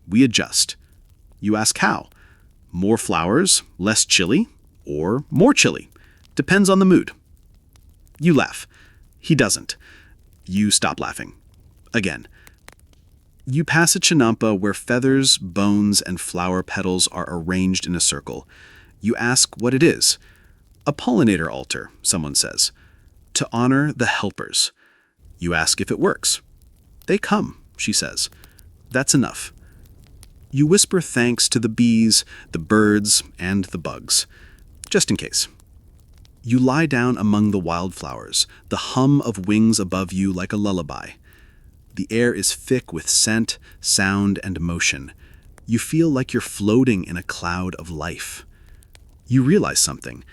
We adjust. You ask how. More flowers, less chili, or more chili. Depends on the mood. You laugh. He doesn't. You stop laughing. Again. You pass a chinampa where feathers, bones, and flower petals are arranged in a circle. You ask what it is. A pollinator altar, someone says. To honor the helpers. You ask if it works. They come, she says. That's enough. You whisper thanks to the bees, the birds, and the bugs. Just in case. You lie down among the wildflowers, the hum of wings above you like a lullaby. The air is thick with scent, sound, and motion. You feel like you're floating in a cloud of life. You realize something.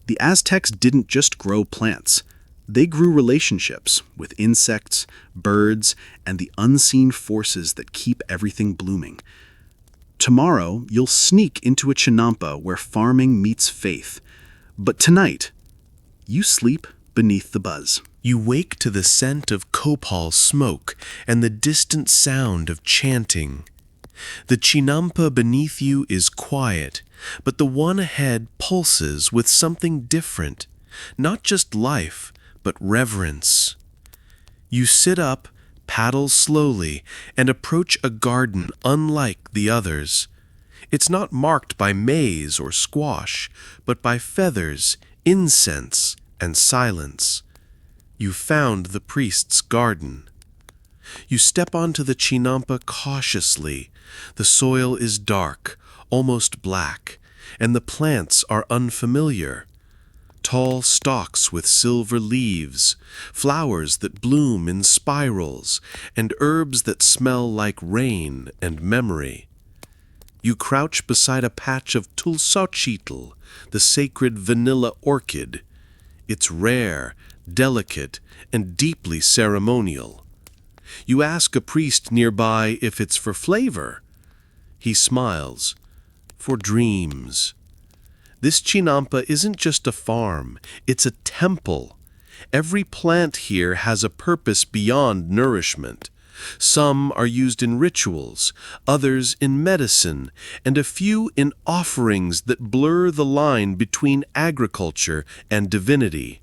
The Aztecs didn't just grow plants. They grew relationships with insects, birds, and the unseen forces that keep everything blooming. Tomorrow, you'll sneak into a chinampa where farming meets faith. But tonight, you sleep beneath the buzz. You wake to the scent of copal smoke and the distant sound of chanting. The chinampa beneath you is quiet, but the one ahead pulses with something different, not just life, but reverence. You sit up, paddle slowly, and approach a garden unlike the others. It's not marked by maize or squash, but by feathers, incense, and silence. You found the priest's garden. You step onto the chinampa cautiously. The soil is dark, almost black, and the plants are unfamiliar. Tall stalks with silver leaves, flowers that bloom in spirals, and herbs that smell like rain and memory. You crouch beside a patch of tulsochitl, the sacred vanilla orchid. It's rare, delicate, and deeply ceremonial. You ask a priest nearby if it's for flavor. He smiles. For dreams. This chinampa isn't just a farm, it's a temple. Every plant here has a purpose beyond nourishment. Some are used in rituals, others in medicine, and a few in offerings that blur the line between agriculture and divinity.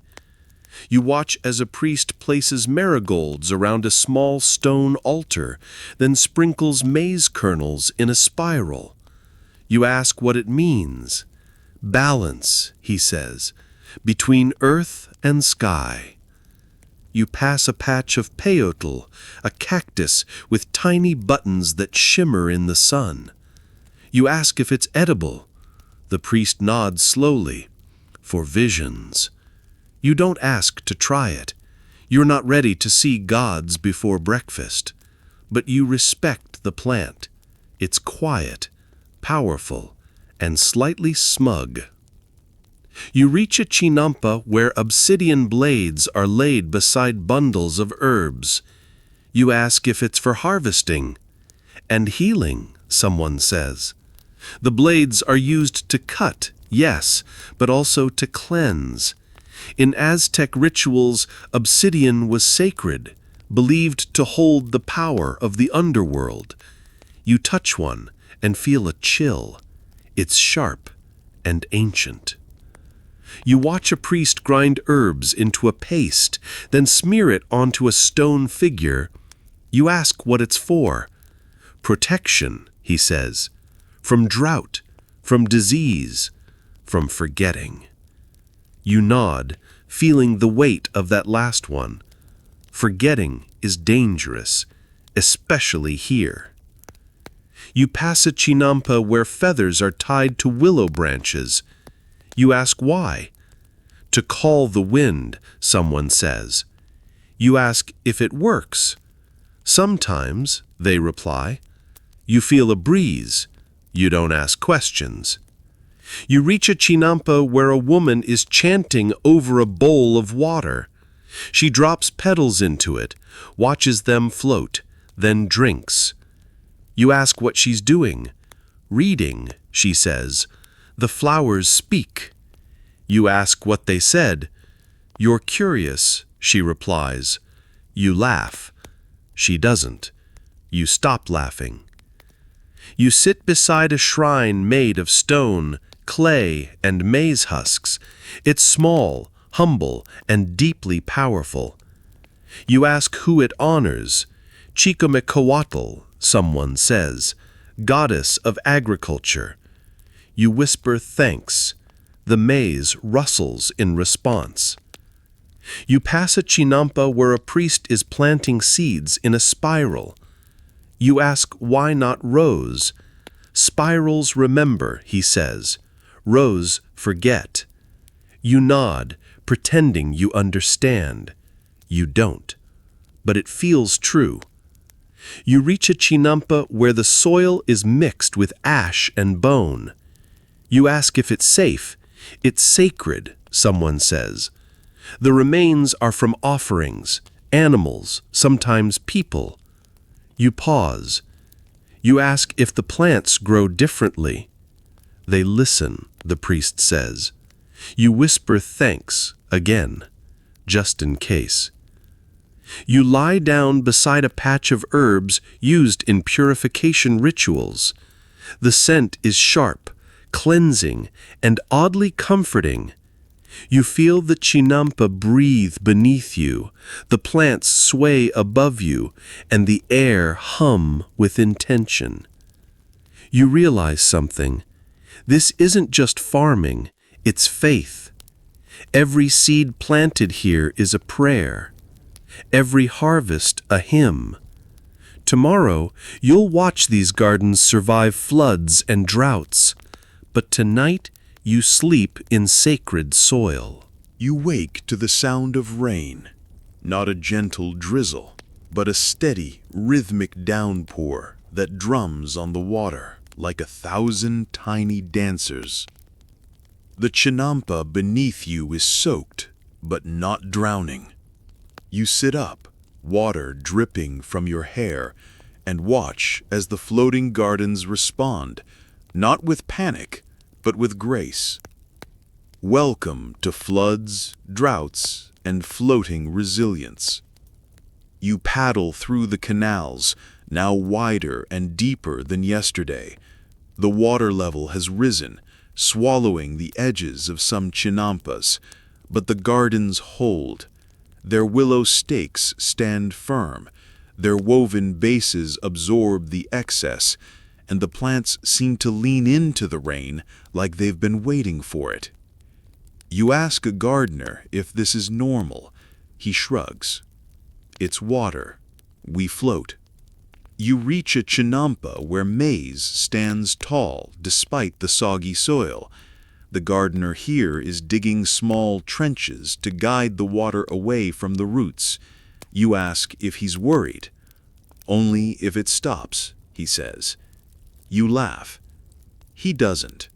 You watch as a priest places marigolds around a small stone altar, then sprinkles maize kernels in a spiral. You ask what it means. Balance, he says, between earth and sky. You pass a patch of peyote, a cactus with tiny buttons that shimmer in the sun. You ask if it's edible. The priest nods slowly. For visions. You don't ask to try it. You're not ready to see gods before breakfast. But you respect the plant. It's quiet, powerful, and slightly smug. You reach a chinampa where obsidian blades are laid beside bundles of herbs. You ask if it's for harvesting. And healing, someone says. The blades are used to cut, yes, but also to cleanse. In Aztec rituals, obsidian was sacred, believed to hold the power of the underworld. You touch one and feel a chill. It's sharp and ancient. You watch a priest grind herbs into a paste, then smear it onto a stone figure. You ask what it's for. Protection, he says, from drought, from disease, from forgetting. You nod, feeling the weight of that last one. Forgetting is dangerous, especially here. You pass a chinampa where feathers are tied to willow branches. You ask why. To call the wind, someone says. You ask if it works. Sometimes, they reply. You feel a breeze. You don't ask questions. You reach a chinampa where a woman is chanting over a bowl of water. She drops petals into it, watches them float, then drinks. You ask what she's doing. Reading, she says. The flowers speak. You ask what they said. You're curious, she replies. You laugh. She doesn't. You stop laughing. You sit beside a shrine made of stone, clay, and maize husks. It's small, humble, and deeply powerful. You ask who it honors. Chicomecoatl, someone says, goddess of agriculture. You whisper thanks. The maize rustles in response. You pass a chinampa where a priest is planting seeds in a spiral. You ask why not rows. Spirals remember, he says. Rows forget. You nod, pretending you understand. You don't. But it feels true. You reach a chinampa where the soil is mixed with ash and bone. You ask if it's safe. It's sacred, someone says. The remains are from offerings, animals, sometimes people. You pause. You ask if the plants grow differently. They listen, the priest says. You whisper thanks again, just in case. You lie down beside a patch of herbs used in purification rituals. The scent is sharp, cleansing, and oddly comforting. You feel the chinampa breathe beneath you, the plants sway above you, and the air hum with intention. You realize something. This isn't just farming, it's faith. Every seed planted here is a prayer. Every harvest a hymn. Tomorrow, you'll watch these gardens survive floods and droughts, but tonight you sleep in sacred soil. You wake to the sound of rain, not a gentle drizzle, but a steady, rhythmic downpour that drums on the water like 1,000 tiny dancers. The chinampa beneath you is soaked, but not drowning. You sit up, water dripping from your hair, and watch as the floating gardens respond, not with panic, but with grace. Welcome to floods, droughts, and floating resilience. You paddle through the canals, now wider and deeper than yesterday. The water level has risen, swallowing the edges of some chinampas, but the gardens hold. Their willow stakes stand firm, their woven bases absorb the excess, and the plants seem to lean into the rain like they've been waiting for it. You ask a gardener if this is normal. He shrugs. It's water. We float. You reach a chinampa where maize stands tall despite the soggy soil. The gardener here is digging small trenches to guide the water away from the roots. You ask if he's worried. Only if it stops, he says. You laugh. He doesn't.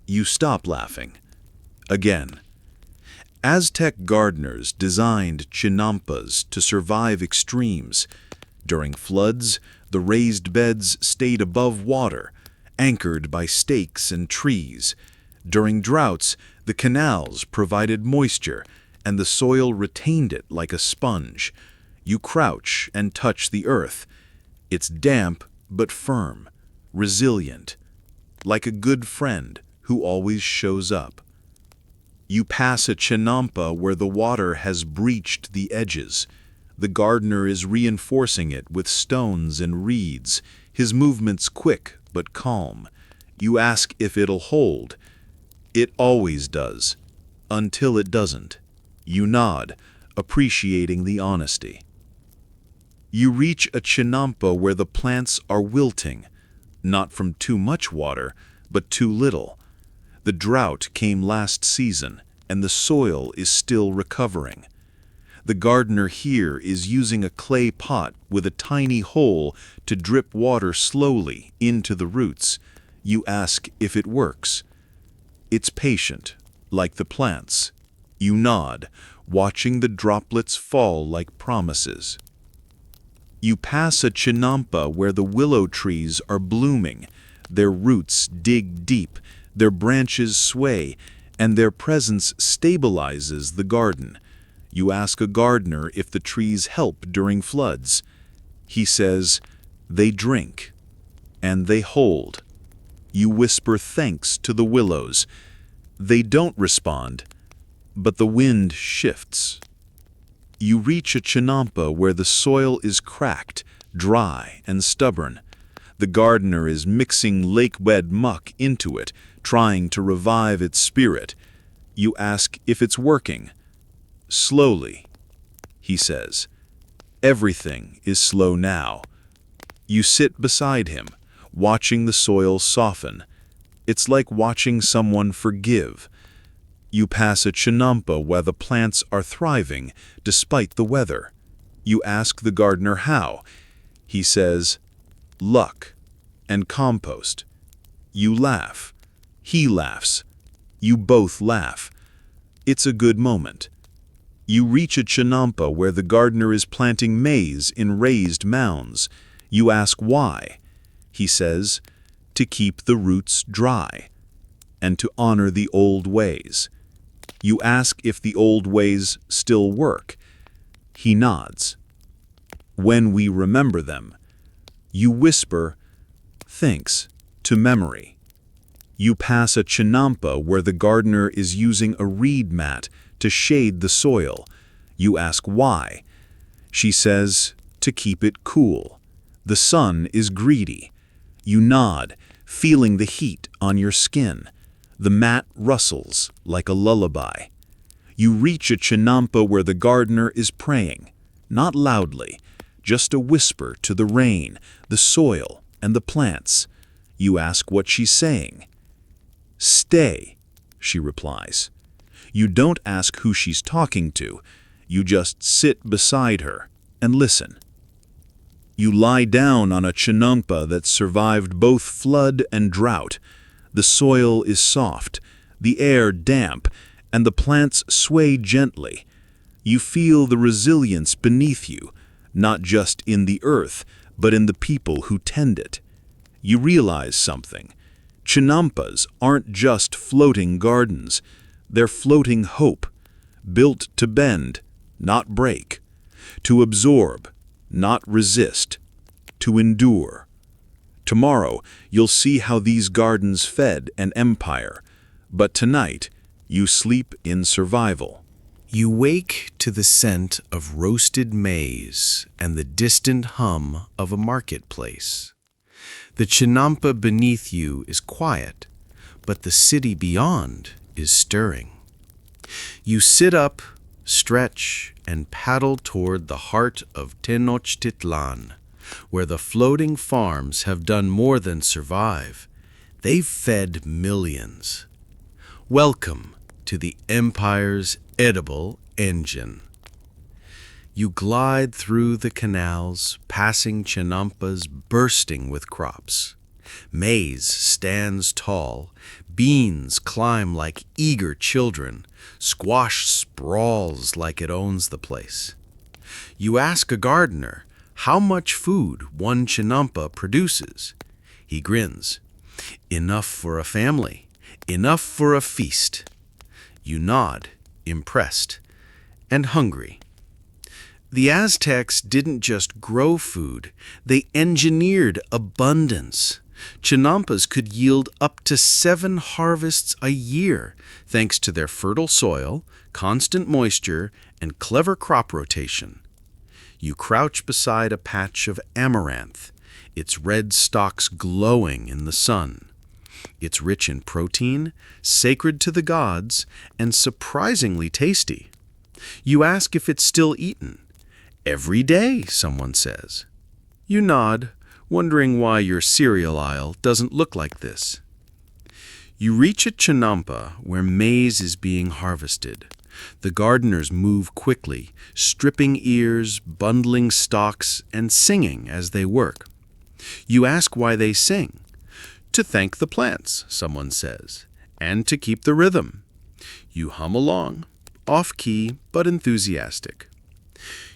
You stop laughing. Again. Aztec gardeners designed chinampas to survive extremes. During floods, the raised beds stayed above water, anchored by stakes and trees. During droughts, the canals provided moisture, and the soil retained it like a sponge. You crouch and touch the earth. It's damp but firm, resilient, like a good friend who always shows up. You pass a chinampa where the water has breached the edges. The gardener is reinforcing it with stones and reeds, his movements quick but calm. You ask if it'll hold. It always does, until it doesn't. You nod, appreciating the honesty. You reach a chinampa where the plants are wilting, not from too much water, but too little. The drought came last season, and the soil is still recovering. The gardener here is using a clay pot with a tiny hole to drip water slowly into the roots. You ask if it works. It's patient, like the plants. You nod, watching the droplets fall like promises. You pass a chinampa where the willow trees are blooming. Their roots dig deep, their branches sway, and their presence stabilizes the garden. You ask a gardener if the trees help during floods. He says, they drink, and they hold. You whisper thanks to the willows. They don't respond, but the wind shifts. You reach a chinampa where the soil is cracked, dry, and stubborn. The gardener is mixing lake-bed muck into it, trying to revive its spirit. You ask if it's working. Slowly, he says. Everything is slow now. You sit beside him, watching the soil soften. It's like watching someone forgive. You pass a chinampa where the plants are thriving despite the weather. You ask the gardener how. He says, luck and compost. You laugh. He laughs. You both laugh. It's a good moment. You reach a chinampa where the gardener is planting maize in raised mounds. You ask why. He says, to keep the roots dry and to honor the old ways. You ask if the old ways still work. He nods. When we remember them, you whisper, thanks, to memory. You pass a chinampa where the gardener is using a reed mat to shade the soil. You ask why. She says, to keep it cool. The sun is greedy. You nod, feeling the heat on your skin. The mat rustles like a lullaby. You reach a chinampa where the gardener is praying, not loudly, just a whisper to the rain, the soil, and the plants. You ask what she's saying. "Stay," she replies. You don't ask who she's talking to. You just sit beside her and listen. You lie down on a chinampa that survived both flood and drought. The soil is soft, the air damp, and the plants sway gently. You feel the resilience beneath you, not just in the earth, but in the people who tend it. You realize something. Chinampas aren't just floating gardens. They're floating hope, built to bend, not break, to absorb, not resist, to endure. Tomorrow, you'll see how these gardens fed an empire, but tonight, you sleep in survival. You wake to the scent of roasted maize and the distant hum of a marketplace. The chinampa beneath you is quiet, but the city beyond is stirring. You sit up, stretch, and paddle toward the heart of Tenochtitlan, where the floating farms have done more than survive. They've fed millions. Welcome to the empire's edible engine. You glide through the canals, passing chinampas bursting with crops. Maize stands tall, beans climb like eager children, squash sprawls like it owns the place. You ask a gardener how much food one chinampa produces. He grins. Enough for a family, enough for a feast. You nod, impressed and hungry. The Aztecs didn't just grow food, they engineered abundance. Chinampas could yield up to 7 harvests a year, thanks to their fertile soil, constant moisture, and clever crop rotation. You crouch beside a patch of amaranth, its red stalks glowing in the sun. It's rich in protein, sacred to the gods, and surprisingly tasty. You ask if it's still eaten. "Every day," someone says. You nod, wondering why your cereal aisle doesn't look like this. You reach a chinampa where maize is being harvested. The gardeners move quickly, stripping ears, bundling stalks, and singing as they work. You ask why they sing. "To thank the plants," someone says, "and to keep the rhythm." You hum along, off-key but enthusiastic.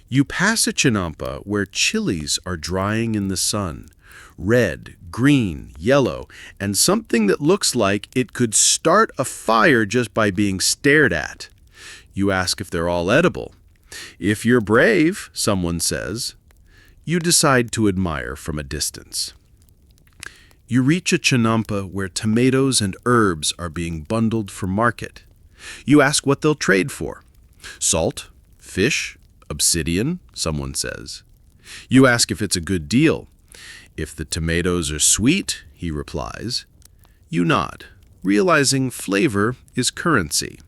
You pass a chinampa where chilies are drying in the sun, red, green, yellow, and something that looks like it could start a fire just by being stared at. You ask if they're all edible. "If you're brave," someone says. You decide to admire from a distance. You reach a chinampa where tomatoes and herbs are being bundled for market. You ask what they'll trade for. "Salt, fish, obsidian," someone says. You ask if it's a good deal. "If the tomatoes are sweet," he replies. You nod, realizing flavor is currency.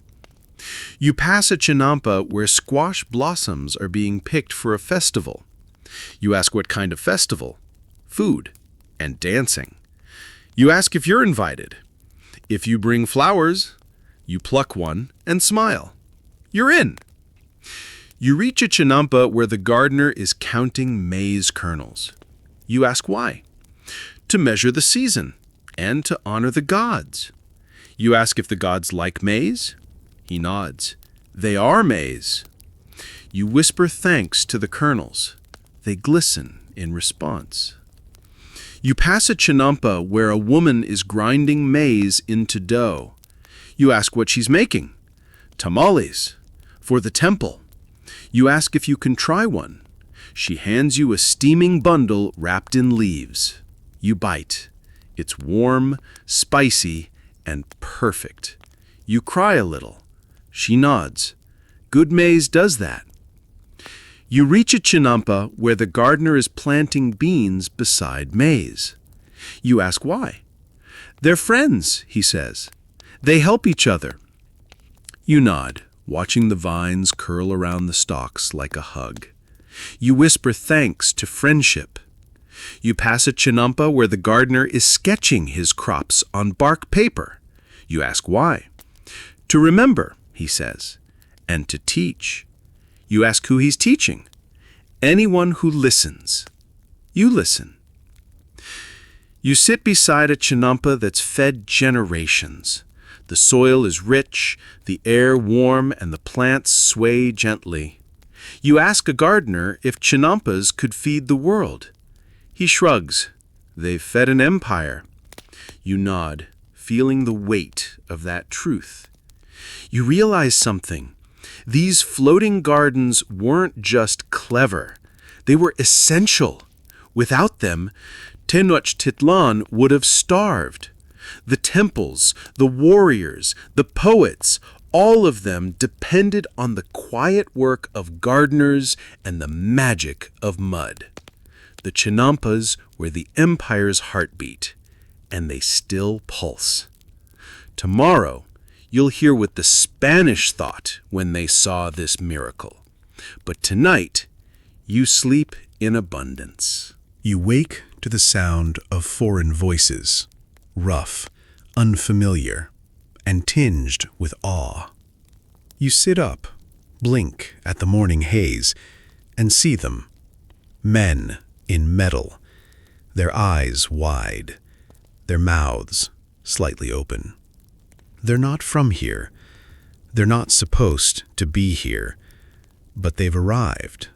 You pass a chinampa where squash blossoms are being picked for a festival. You ask what kind of festival. Food and dancing. You ask if you're invited. If you bring flowers, you pluck one and smile. You're in. You reach a chinampa where the gardener is counting maize kernels. You ask why. "To measure the season and to honor the gods." You ask if the gods like maize. He nods. "They are maize." You whisper thanks to the kernels. They glisten in response. You pass a chinampa where a woman is grinding maize into dough. You ask what she's making. "Tamales, for the temple." You ask if you can try one. She hands you a steaming bundle wrapped in leaves. You bite. It's warm, spicy, and perfect. You cry a little. She nods. Good maize does that. You reach a chinampa where the gardener is planting beans beside maize. You ask why. "They're friends," he says. "They help each other." You nod, watching the vines curl around the stalks like a hug. You whisper thanks to friendship. You pass a chinampa where the gardener is sketching his crops on bark paper. You ask why. To remember, he says, and to teach. You ask who he's teaching. Anyone who listens. You listen. You sit beside a chinampa that's fed generations. The soil is rich, the air warm, and the plants sway gently. You ask a gardener if chinampas could feed the world. He shrugs. They've fed an empire. You nod, feeling the weight of that truth. You realize something. These floating gardens weren't just clever. They were essential. Without them, Tenochtitlan would have starved. The temples, the warriors, the poets, all of them depended on the quiet work of gardeners and the magic of mud. The chinampas were the empire's heartbeat, and they still pulse. Tomorrow, you'll hear what the Spanish thought when they saw this miracle. But tonight, you sleep in abundance. You wake to the sound of foreign voices, rough, unfamiliar, and tinged with awe. You sit up, blink at the morning haze, and see them. Men in metal, their eyes wide, their mouths slightly open. They're not from here. They're not supposed to be here. But they've arrived,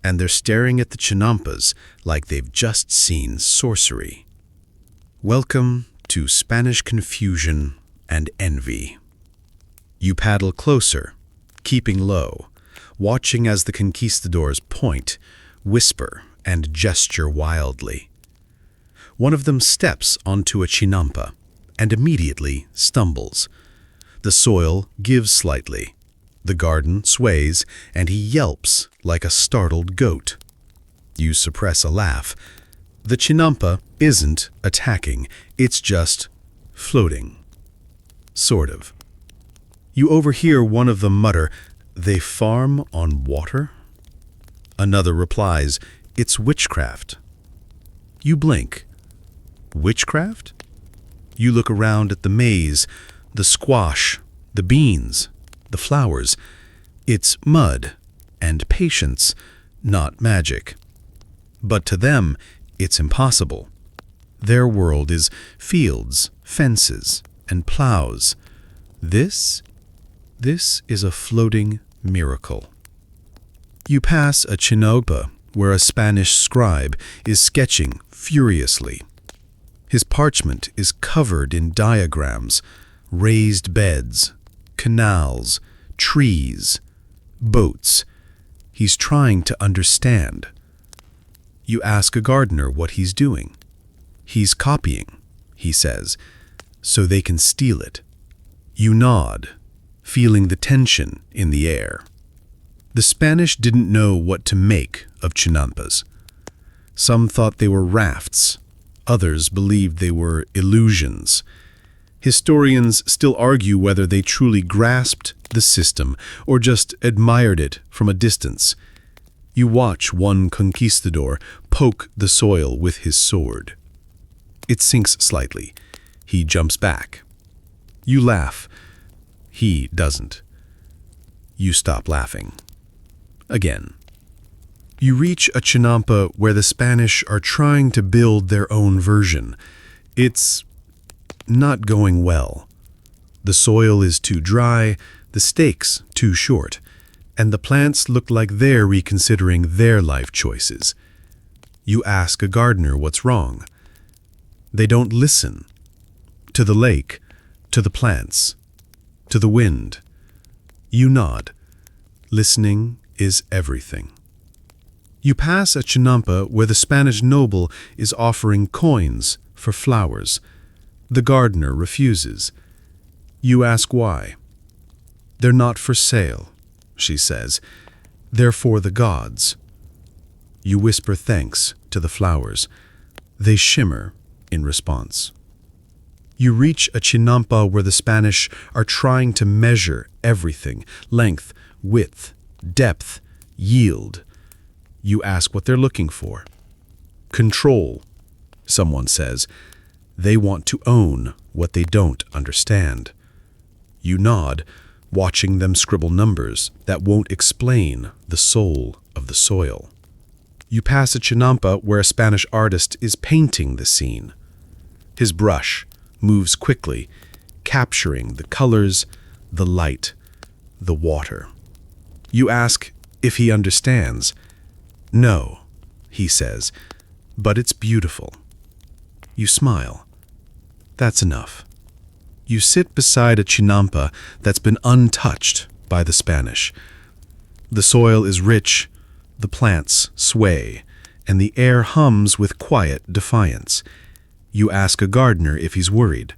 and they're staring at the chinampas like they've just seen sorcery. Welcome to Spanish confusion and envy. You paddle closer, keeping low, watching as the conquistadors point, whisper, and gesture wildly. One of them steps onto a chinampa and immediately stumbles. The soil gives slightly. The garden sways, and he yelps like a startled goat. You suppress a laugh. The chinampa isn't attacking, it's just floating. Sort of. You overhear one of them mutter, "They farm on water?" Another replies, "It's witchcraft." You blink. Witchcraft? You look around at the maize, the squash, the beans, the flowers. It's mud and patience, not magic. But to them, it's impossible. Their world is fields, fences, and plows. This is a floating miracle. You pass a chinampa where a Spanish scribe is sketching furiously. His parchment is covered in diagrams, raised beds, canals, trees, boats. He's trying to understand. You ask a gardener what he's doing. He's copying, he says, so they can steal it. You nod, feeling the tension in the air. The Spanish didn't know what to make of chinampas. Some thought they were rafts. Others believed they were illusions. Historians still argue whether they truly grasped the system or just admired it from a distance. You watch one conquistador poke the soil with his sword. It sinks slightly. He jumps back. You laugh. He doesn't. You stop laughing. Again. You reach a chinampa where the Spanish are trying to build their own version. It's not going well. The soil is too dry, the stakes too short, and the plants look like they're reconsidering their life choices. You ask a gardener what's wrong. They don't listen. To the lake, to the plants, to the wind. You nod. Listening is everything. You pass a chinampa where the Spanish noble is offering coins for flowers. The gardener refuses. You ask why. They're not for sale, she says. They're for the gods. You whisper thanks to the flowers. They shimmer in response. You reach a chinampa where the Spanish are trying to measure everything: length, width, depth, yield. You ask what they're looking for. Control, someone says. They want to own what they don't understand. You nod, watching them scribble numbers that won't explain the soul of the soil. You pass a chinampa where a Spanish artist is painting the scene. His brush moves quickly, capturing the colors, the light, the water. You ask if he understands. No, he says, but it's beautiful. You smile. That's enough. You sit beside a chinampa that's been untouched by the Spanish. The soil is rich, the plants sway, and the air hums with quiet defiance. You ask a gardener if he's worried.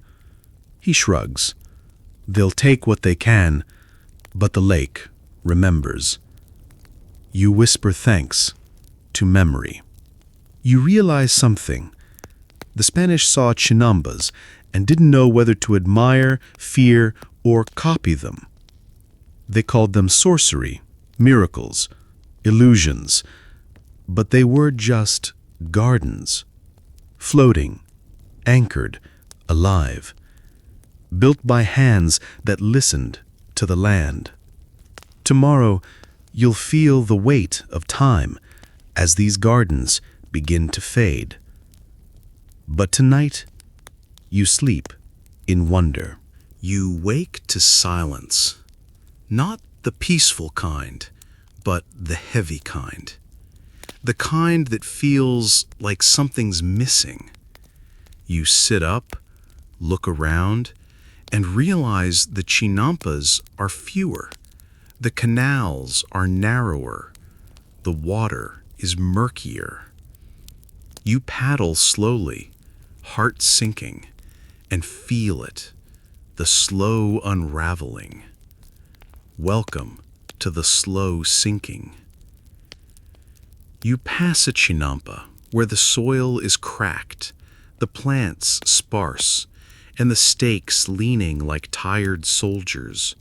He shrugs. They'll take what they can, but the lake remembers. You whisper thanks to memory. You realize something. The Spanish saw chinampas and didn't know whether to admire, fear, or copy them. They called them sorcery, miracles, illusions, but they were just gardens, floating, anchored, alive, built by hands that listened to the land. Tomorrow, you'll feel the weight of time as these gardens begin to fade. But tonight, you sleep in wonder. You wake to silence, not the peaceful kind, but the heavy kind. The kind that feels like something's missing. You sit up, look around, and realize the chinampas are fewer. The canals are narrower. The water is murkier. You paddle slowly, heart sinking, and feel it, the slow unraveling. Welcome to the slow sinking. You pass a chinampa where the soil is cracked, the plants sparse, and the stakes leaning like tired soldiers.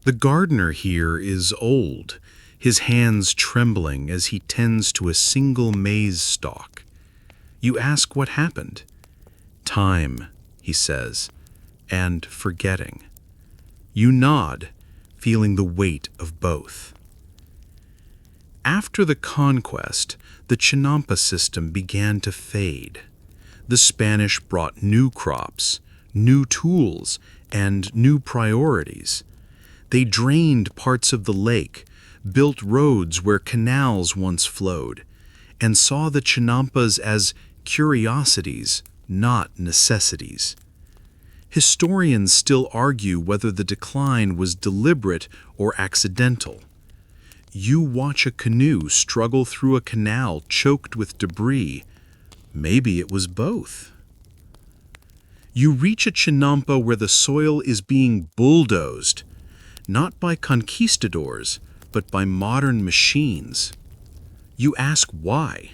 The gardener here is old, his hands trembling as he tends to a single maize stalk. You ask what happened. Time, he says, and forgetting. You nod, feeling the weight of both. After the conquest, the chinampa system began to fade. The Spanish brought new crops, new tools, and new priorities. They drained parts of the lake, built roads where canals once flowed, and saw the chinampas as curiosities, not necessities. Historians still argue whether the decline was deliberate or accidental. You watch a canoe struggle through a canal choked with debris. Maybe it was both. You reach a chinampa where the soil is being bulldozed, not by conquistadors, but by modern machines. You ask why.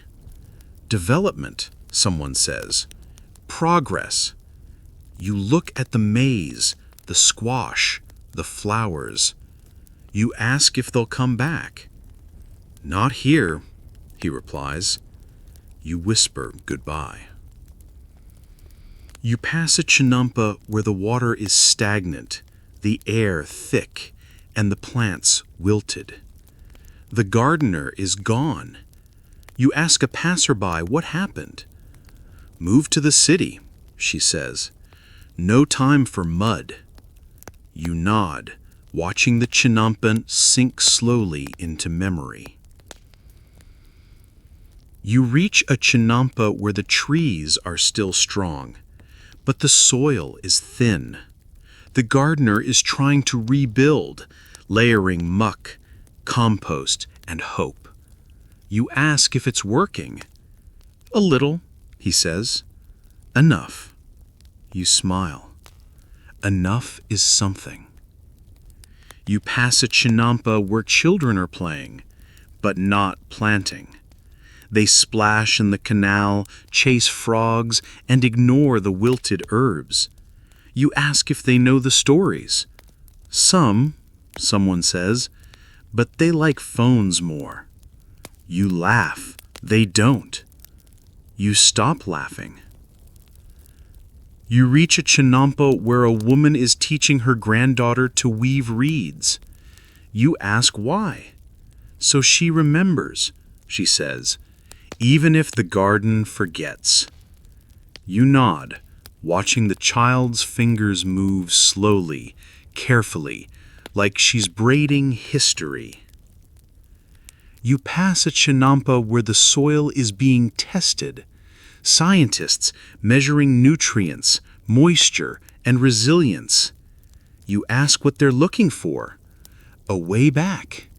Development, someone says. Progress. You look at the maize, the squash, the flowers. You ask if they'll come back. Not here, he replies. You whisper goodbye. You pass a chinampa where the water is stagnant, the air thick, and the plants wilted. The gardener is gone. You ask a passerby what happened. Move to the city, she says. No time for mud. You nod, watching the chinampa sink slowly into memory. You reach a chinampa where the trees are still strong, but the soil is thin. The gardener is trying to rebuild, layering muck, compost, and hope. You ask if it's working. A little, he says. Enough. You smile. Enough is something. You pass a chinampa where children are playing, but not planting. They splash in the canal, chase frogs, and ignore the wilted herbs. You ask if they know the stories. Someone says, but they like phones more. You laugh, they don't. You stop laughing. You reach a chinampa where a woman is teaching her granddaughter to weave reeds. You ask why. So she remembers, she says, even if the garden forgets. You nod, watching the child's fingers move slowly, carefully, like she's braiding history. You pass a chinampa where the soil is being tested. Scientists measuring nutrients, moisture, and resilience. You ask what they're looking for. A way back,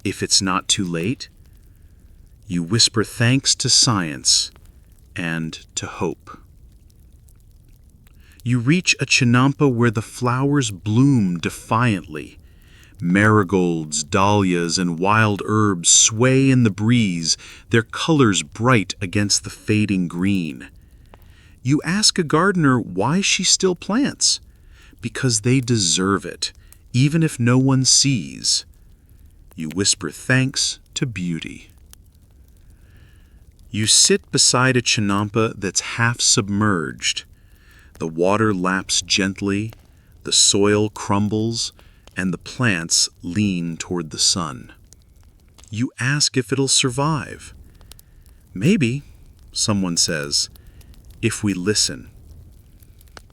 if it's not too late. You whisper thanks to science and to hope. You reach a chinampa where the flowers bloom defiantly. Marigolds, dahlias, and wild herbs sway in the breeze, their colors bright against the fading green. You ask a gardener why she still plants. Because they deserve it, even if no one sees. You whisper thanks to beauty. You sit beside a chinampa that's half submerged. The water laps gently, the soil crumbles, and the plants lean toward the sun. You ask if it'll survive. Maybe, someone says, if we listen.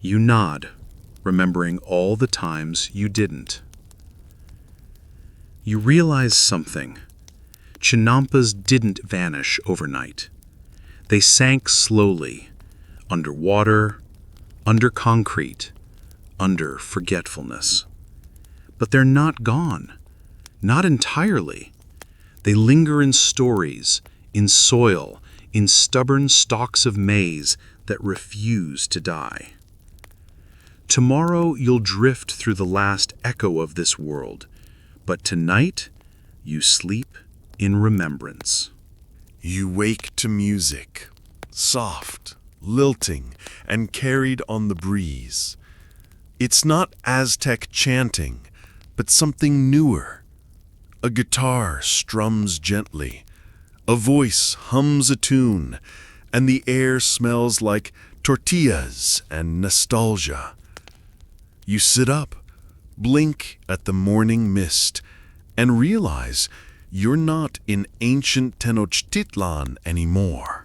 You nod, remembering all the times you didn't. You realize something. Chinampas didn't vanish overnight. They sank slowly, under water, under concrete, under forgetfulness. But they're not gone. Not entirely. They linger in stories, in soil, in stubborn stalks of maize that refuse to die. Tomorrow you'll drift through the last echo of this world, but tonight you sleep in remembrance. You wake to music, soft, lilting, and carried on the breeze. It's not Aztec chanting, but something newer. A guitar strums gently, a voice hums a tune, and the air smells like tortillas and nostalgia. You sit up, blink at the morning mist, and realize you're not in ancient Tenochtitlan anymore.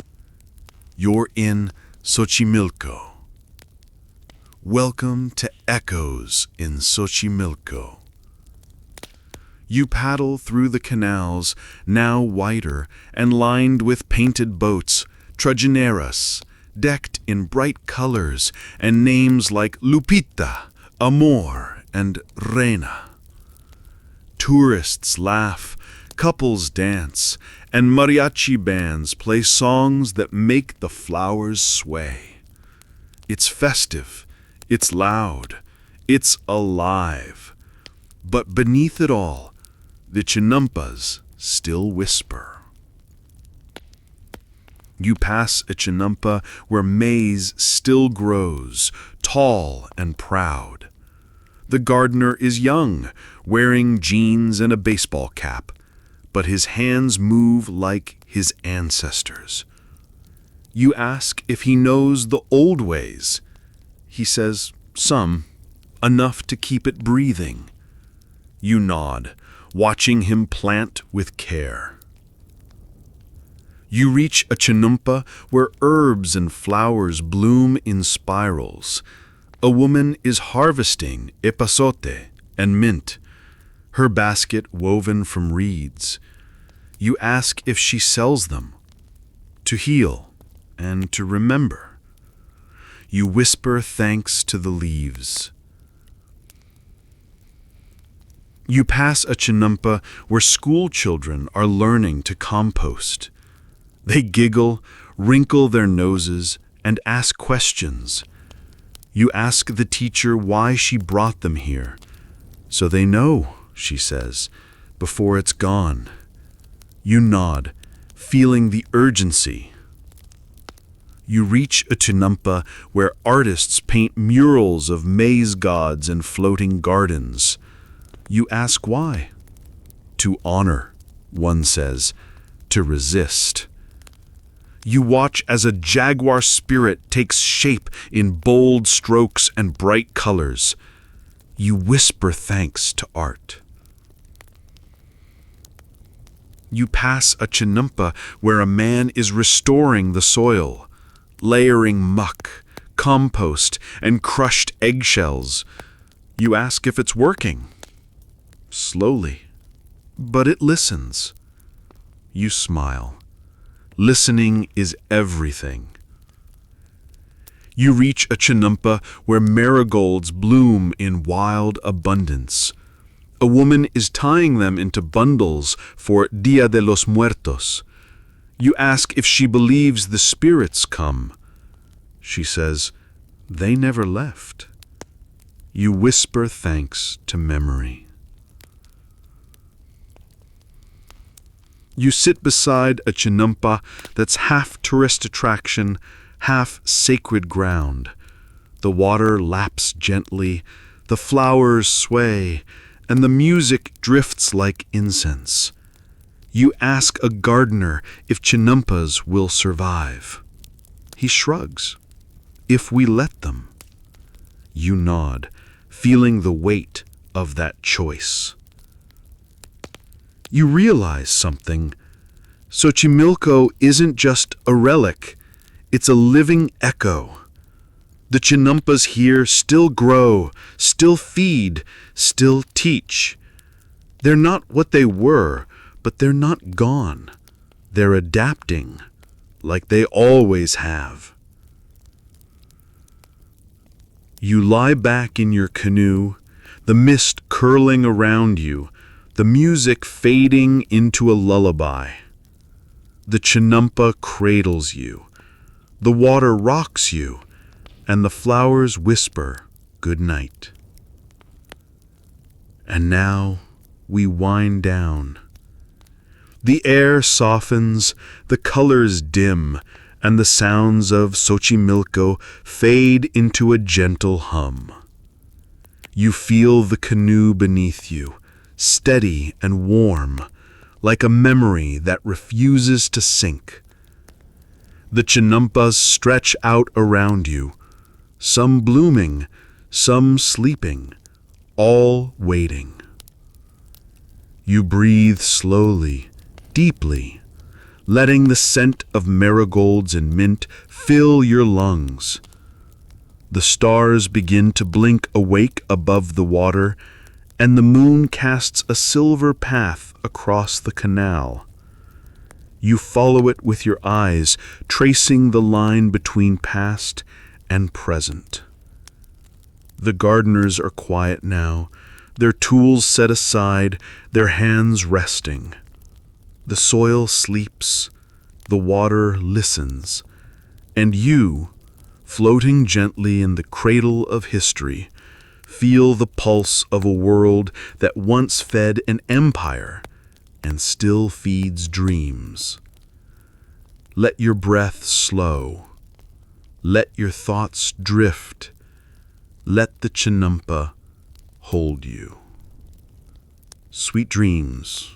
You're in Xochimilco. Welcome to Echoes in Xochimilco. You paddle through the canals, now wider and lined with painted boats, trajineras, decked in bright colors and names like Lupita, Amor, and Reina. Tourists laugh, couples dance, and mariachi bands play songs that make the flowers sway. It's festive, it's loud, it's alive. But beneath it all, the chinampas still whisper. You pass a chinampa where maize still grows, tall and proud. The gardener is young, wearing jeans and a baseball cap, but his hands move like his ancestors. You ask if he knows the old ways. He says, some, enough to keep it breathing. You nod, watching him plant with care. You reach a chinampa where herbs and flowers bloom in spirals. A woman is harvesting epazote and mint, her basket woven from reeds. You ask if she sells them, to heal and to remember. You whisper thanks to the leaves. You pass a chinampa where school children are learning to compost. They giggle, wrinkle their noses, and ask questions. You ask the teacher why she brought them here. So they know, she says, before it's gone. You nod, feeling the urgency. You reach a chinampa where artists paint murals of maize gods and floating gardens. You ask why? To honor, one says, to resist. You watch as a jaguar spirit takes shape in bold strokes and bright colors. You whisper thanks to art. You pass a chinampa where a man is restoring the soil, layering muck, compost, and crushed eggshells. You ask if it's working. Slowly, but it listens. You smile. Listening is everything. You reach a chinampa where marigolds bloom in wild abundance. A woman is tying them into bundles for Dia de los Muertos. You ask if she believes the spirits come. She says, they never left. You whisper thanks to memory. You sit beside a chinampa that's half tourist attraction, half sacred ground. The water laps gently, the flowers sway, and the music drifts like incense. You ask a gardener if chinampas will survive. He shrugs. If we let them. You nod, feeling the weight of that choice. You realize something. Xochimilco isn't just a relic, it's a living echo. The chinampas here still grow, still feed, still teach. They're not what they were, but they're not gone. They're adapting, like they always have. You lie back in your canoe, the mist curling around you, the music fading into a lullaby. The chinampa cradles you, the water rocks you, and the flowers whisper good night. And now we wind down. The air softens, the colors dim, and the sounds of Xochimilco fade into a gentle hum. You feel the canoe beneath you, steady and warm, like a memory that refuses to sink. The chinampas stretch out around you, some blooming, some sleeping, all waiting. You breathe slowly, deeply, letting the scent of marigolds and mint fill your lungs. The stars begin to blink awake above the water, and the moon casts a silver path across the canal. You follow it with your eyes, tracing the line between past and present. The gardeners are quiet now, their tools set aside, their hands resting. The soil sleeps, the water listens, and you, floating gently in the cradle of history, feel the pulse of a world that once fed an empire and still feeds dreams. Let your breath slow. Let your thoughts drift. Let the chinampa hold you. Sweet dreams.